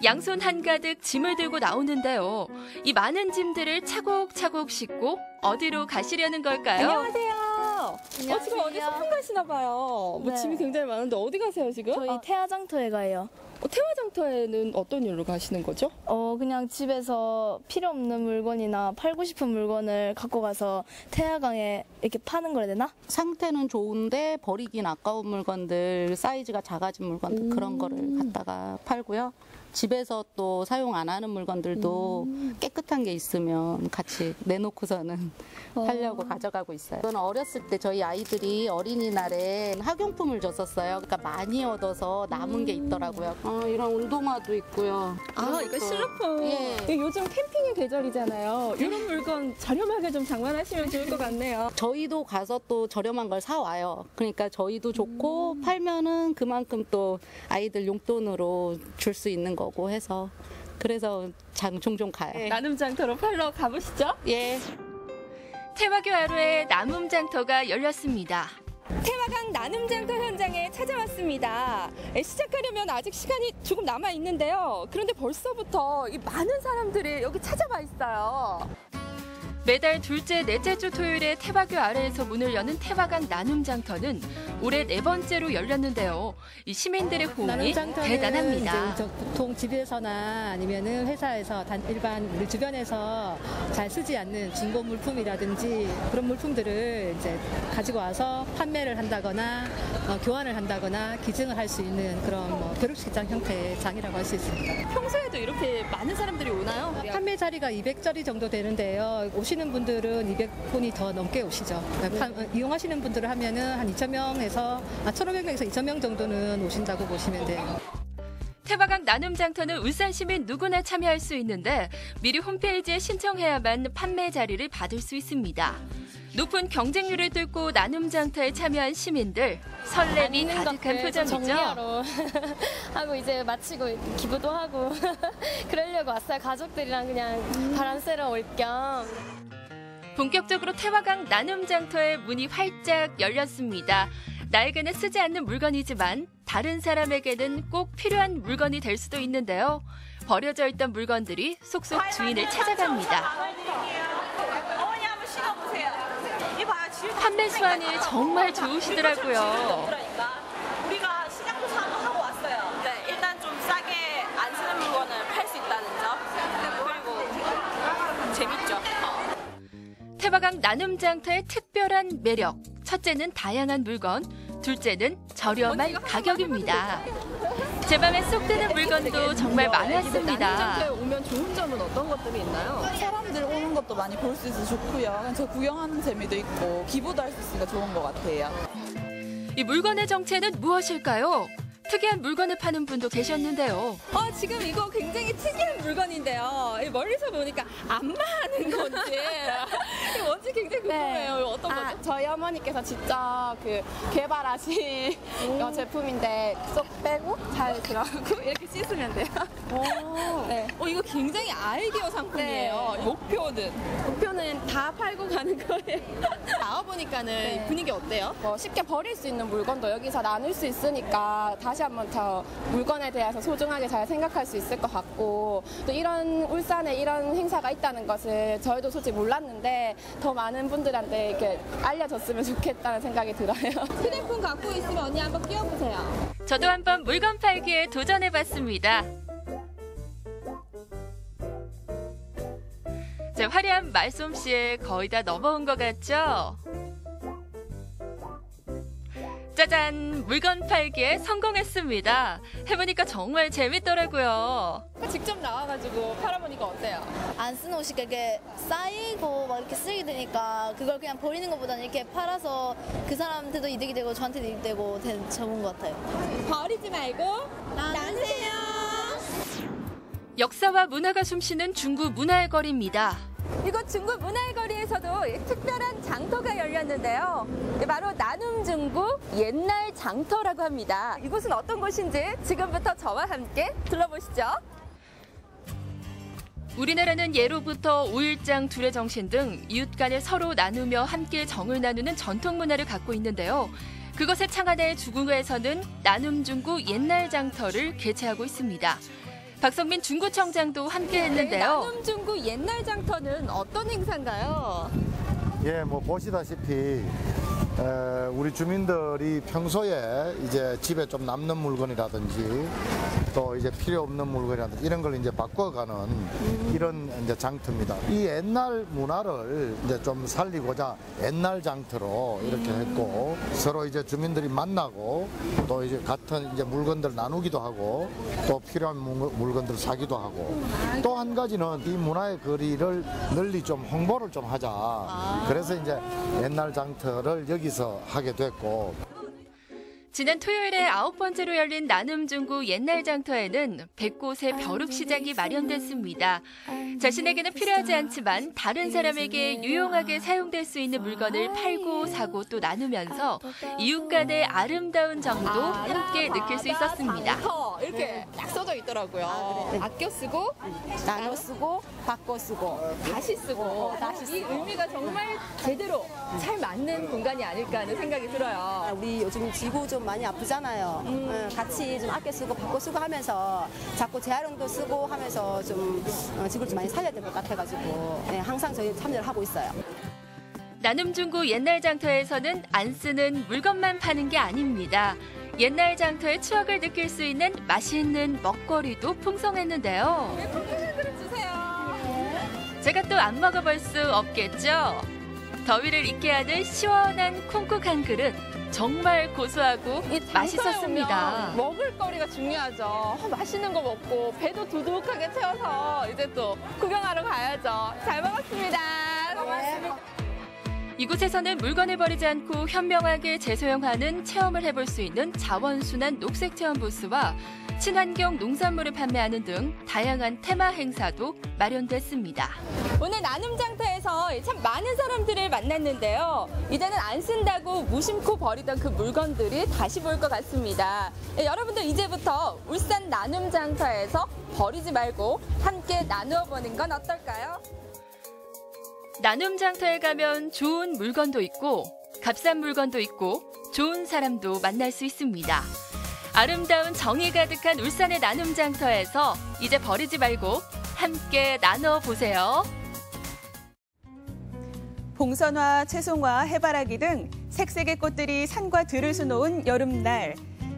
Speaker 4: 양손 한가득 짐을 들고 나오는데요. 이 많은 짐들을 차곡차곡 싣고 어디로 가시려는 걸까요?
Speaker 5: 안녕하세요. 지금 어디 소풍 가시나 봐요.
Speaker 9: 네.
Speaker 5: 짐이 굉장히 많은데 어디 가세요 지금?
Speaker 9: 저희 태화장터에 가요.
Speaker 5: 태화장터에는 어떤 일로 가시는 거죠?
Speaker 9: 그냥 집에서 필요 없는 물건이나 팔고 싶은 물건을 갖고 가서 태화강에 이렇게 파는 거라 해야 되나?
Speaker 6: 상태는 좋은데 버리긴 아까운 물건들, 사이즈가 작아진 물건들 그런 거를 갖다가 팔고요. 집에서 또 사용 안 하는 물건들도 깨끗한 게 있으면 같이 내놓고서는 하려고 가져가고 있어요. 저는 어렸을 때 저희 아이들이 어린이날에 학용품을 줬었어요. 그러니까 많이 얻어서 남은 게 있더라고요. 이런 운동화도 있고요.
Speaker 5: 이거 실로폰.
Speaker 6: 예.
Speaker 5: 요즘 캠핑의 계절이잖아요. 이런 물건 저렴하게 좀 장만하시면 좋을 것 같네요.
Speaker 6: 저희도 가서 또 저렴한 걸 사와요. 그러니까 저희도 좋고 팔면은 그만큼 또 아이들 용돈으로 줄 수 있는 거고 해서 그래서 종종 가요.
Speaker 5: 나눔장터로 팔러 가보시죠.
Speaker 6: 예.
Speaker 4: 태화교 하루에 나눔장터가 열렸습니다.
Speaker 5: 태화강 나눔장터 현장에 찾아왔습니다. 시작하려면 아직 시간이 조금 남아 있는데요. 그런데 벌써부터 이 많은 사람들이 여기 찾아와 있어요.
Speaker 4: 매달 둘째, 넷째 주 토요일에 태화교 아래에서 문을 여는 태화강 나눔장터는 올해 4번째로 열렸는데요. 이 시민들의 호응이 대단합니다.
Speaker 15: 이제 보통 집에서나 아니면은 회사에서 일반 우리 주변에서 잘 쓰지 않는 중고 물품이라든지 그런 물품들을 이제 가지고 와서 판매를 한다거나 교환을 한다거나 기증을 할 수 있는 그런 벼룩시장 형태의 장이라고 할 수 있습니다.
Speaker 5: 평소에도 이렇게 많은 사람들이 오나요?
Speaker 15: 판매 자리가 200자리 정도 되는데요. 오시는 분들은 200분이 더 넘게 오시죠. 이용하시는 분들을 하면은 한 2,000명에서 1,500명에서 2,000명 정도는 오신다고 보시면 돼요.
Speaker 4: 태화강 나눔장터는 울산 시민 누구나 참여할 수 있는데 미리 홈페이지에 신청해야만 판매 자리를 받을 수 있습니다. 높은 경쟁률을 뚫고 나눔장터에 참여한 시민들 설렘이 가득한 표정이죠.
Speaker 16: 정리하러 하고 이제 마치고 기부도 하고 그러려고 왔어요. 가족들이랑 그냥 바람 쐬러 올 겸.
Speaker 4: 본격적으로 태화강 나눔장터의 문이 활짝 열렸습니다. 나에게는 쓰지 않는 물건이지만 다른 사람에게는 꼭 필요한 물건이 될 수도 있는데요. 버려져 있던 물건들이 속속 주인을 찾아갑니다.
Speaker 23: 어머니 한번 신어보세요. 이봐요.
Speaker 4: 판매 수완이 정말 좋으시더라고요.
Speaker 23: 우리가 시장조사 한번 하고 왔어요. 네, 일단 좀 싸게 안 쓰는 물건을 팔 수 있다는 점. 그리고 재밌죠.
Speaker 4: 태화강 나눔장터의 특별한 매력. 첫째는 다양한 물건, 둘째는 저렴한 가격입니다. 제 맘에 쏙 드는 물건도 정말 많았습니다.
Speaker 5: 나눔장터에 오면 좋은 점은 어떤 것들이 있나요?
Speaker 23: 사람들 오는 것도 많이 볼 수 있어서 좋고요. 저 구경하는 재미도 있고 기부도 할 수 있으니까 좋은 것 같아요.
Speaker 4: 이 물건의 정체는 무엇일까요? 특이한 물건을 파는 분도 계셨는데요.
Speaker 5: 지금 이거 굉장히 특이한 물건인데요. 멀리서 보니까 안마하는 건지 뭔지 굉장히 궁금해요. 어떤 거죠?
Speaker 16: 저희 어머니께서 직접 개발하신 제품인데 쏙 빼고 잘 들어가고 이렇게 씻으면 돼요.
Speaker 5: 네. 이거 굉장히 아이디어 상품이에요.
Speaker 16: 네.
Speaker 5: 목표는 다 팔고 가는 거예요. 나와보니까는 분위기 어때요?
Speaker 16: 쉽게 버릴 수 있는 물건도 여기서 나눌 수 있으니까 다시
Speaker 5: 다시 한번 더 물건에 대해서 소중하게 잘 생각할 수 있을 것 같고, 또 이런 울산에 이런 행사가 있다는 것을 저희도 솔직히 몰랐는데 더 많은 분들한테 이렇게 알려졌으면 좋겠다는 생각이 들어요. 휴대폰 갖고 있으면 언니 한번 끼워보세요.
Speaker 4: 저도 한번 물건 팔기에 도전해봤습니다. 제 화려한 말솜씨에 거의 다 넘어온 것 같죠? 짜잔! 물건 팔기에 성공했습니다. 해보니까 정말 재밌더라고요.
Speaker 5: 직접 나와가지고 팔아보니까 어때요?
Speaker 1: 안 쓰는 옷이 이렇게 쌓이고 막 이렇게 쓰게 되니까 그걸 그냥 버리는 것보다는 이렇게 팔아서 그 사람한테도 이득이 되고 저한테도 이득이 되고 좋은 것 같아요.
Speaker 5: 버리지 말고 나누세요.
Speaker 4: 역사와 문화가 숨쉬는 중구 문화의 거리입니다.
Speaker 5: 이곳 중구 문화의 거리에서도 특별한 장터가 열렸는데요. 바로 나눔중구 옛날 장터라고 합니다. 이곳은 어떤 곳인지 지금부터 저와 함께 둘러보시죠.
Speaker 4: 우리나라는 예로부터 오일장, 둘의 정신 등 이웃 간에 서로 나누며 함께 정을 나누는 전통 문화를 갖고 있는데요. 그것의 창안의 주구에서는 나눔중구 옛날 장터를 개최하고 있습니다. 박성민 중구청장도 함께 했는데요.
Speaker 5: 나눔중구 옛날 장터는 어떤 행사인가요?
Speaker 7: 예, 뭐 보시다시피 우리 주민들이 평소에 이제 집에 좀 남는 물건이라든지 또 이제 필요 없는 물건이라든지 이런 걸 이제 바꿔가는 이런 이제 장터입니다. 이 옛날 문화를 이제 좀 살리고자 옛날 장터로 이렇게 했고 서로 이제 주민들이 만나고 또 이제 같은 이제 물건들 나누기도 하고 또 필요한 물건들 사기도 하고 또 한 가지는 이 문화의 거리를 널리 좀 홍보를 좀 하자. 그래서 이제 옛날 장터를 여기서 하게 됐고.
Speaker 4: 지난 토요일에 9번째로 열린 나눔중구 옛날 장터에는 100곳의 벼룩시장이 마련됐습니다. 자신에게는 필요하지 않지만 다른 사람에게 유용하게 사용될 수 있는 물건을 팔고 사고 또 나누면서 이웃 간의 아름다운 정도 함께 느낄 수 있었습니다.
Speaker 5: 이렇게 딱 써져 있더라고요. 아껴 쓰고, 나눠 쓰고, 바꿔 쓰고, 다시 쓰고. 이 의미가 정말 제대로 잘 맞는 공간이 아닐까 하는 생각이 들어요.
Speaker 17: 우리 요즘 지구 좀 많이 아프잖아요. 같이 좀 아껴 쓰고 바꿔 쓰고 하면서 자꾸 재활용도 쓰고 하면서 좀 지구를 좀 많이 살려야 될 것 같아가지고 항상 저희 참여를 하고 있어요.
Speaker 4: 나눔중구 옛날 장터에서는 안 쓰는 물건만 파는 게 아닙니다. 옛날 장터의 추억을 느낄 수 있는 맛있는 먹거리도 풍성했는데요. 제가 또 안 먹어볼 수 없겠죠? 더위를 잊게 하는 시원한 콩국 한 그릇. 정말 고소하고 맛있었습니다.
Speaker 5: 먹을거리가 중요하죠. 맛있는 거 먹고 배도 두둑하게 채워서 이제 또 구경하러 가야죠. 잘 먹었습니다. 고맙습니다.
Speaker 4: 이곳에서는 물건을 버리지 않고 현명하게 재사용하는 체험을 해볼 수 있는 자원순환 녹색체험 부스와 친환경 농산물을 판매하는 등 다양한 테마 행사도 마련됐습니다.
Speaker 5: 오늘 나눔장터에서 참 많은 사람들을 만났는데요. 이제는 안 쓴다고 무심코 버리던 그 물건들이 다시 보일 것 같습니다. 여러분들 이제부터 울산 나눔장터에서 버리지 말고 함께 나누어 보는 건 어떨까요?
Speaker 4: 나눔장터에 가면 좋은 물건도 있고 값싼 물건도 있고 좋은 사람도 만날 수 있습니다. 아름다운 정이 가득한 울산의 나눔장터에서 이제 버리지 말고 함께 나눠 보세요.
Speaker 18: 봉선화, 채송화, 해바라기 등 색색의 꽃들이 산과 들을 수놓은 여름날.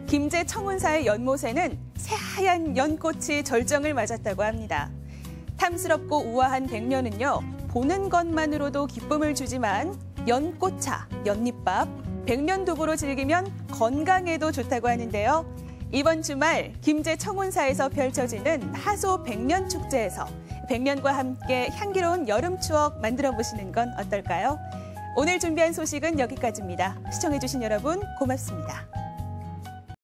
Speaker 18: 김제 청운사의 연못에는 새하얀 연꽃이 절정을 맞았다고 합니다. 탐스럽고 우아한 백년은요, 보는 것만으로도 기쁨을 주지만 연꽃차, 연잎밥, 백년두부로 즐기면 건강에도 좋다고 하는데요. 이번 주말 김제 청운사에서 펼쳐지는 하소 백년축제에서 백년과 함께 향기로운 여름 추억 만들어 보시는 건 어떨까요? 오늘 준비한 소식은 여기까지입니다. 시청해주신 여러분 고맙습니다.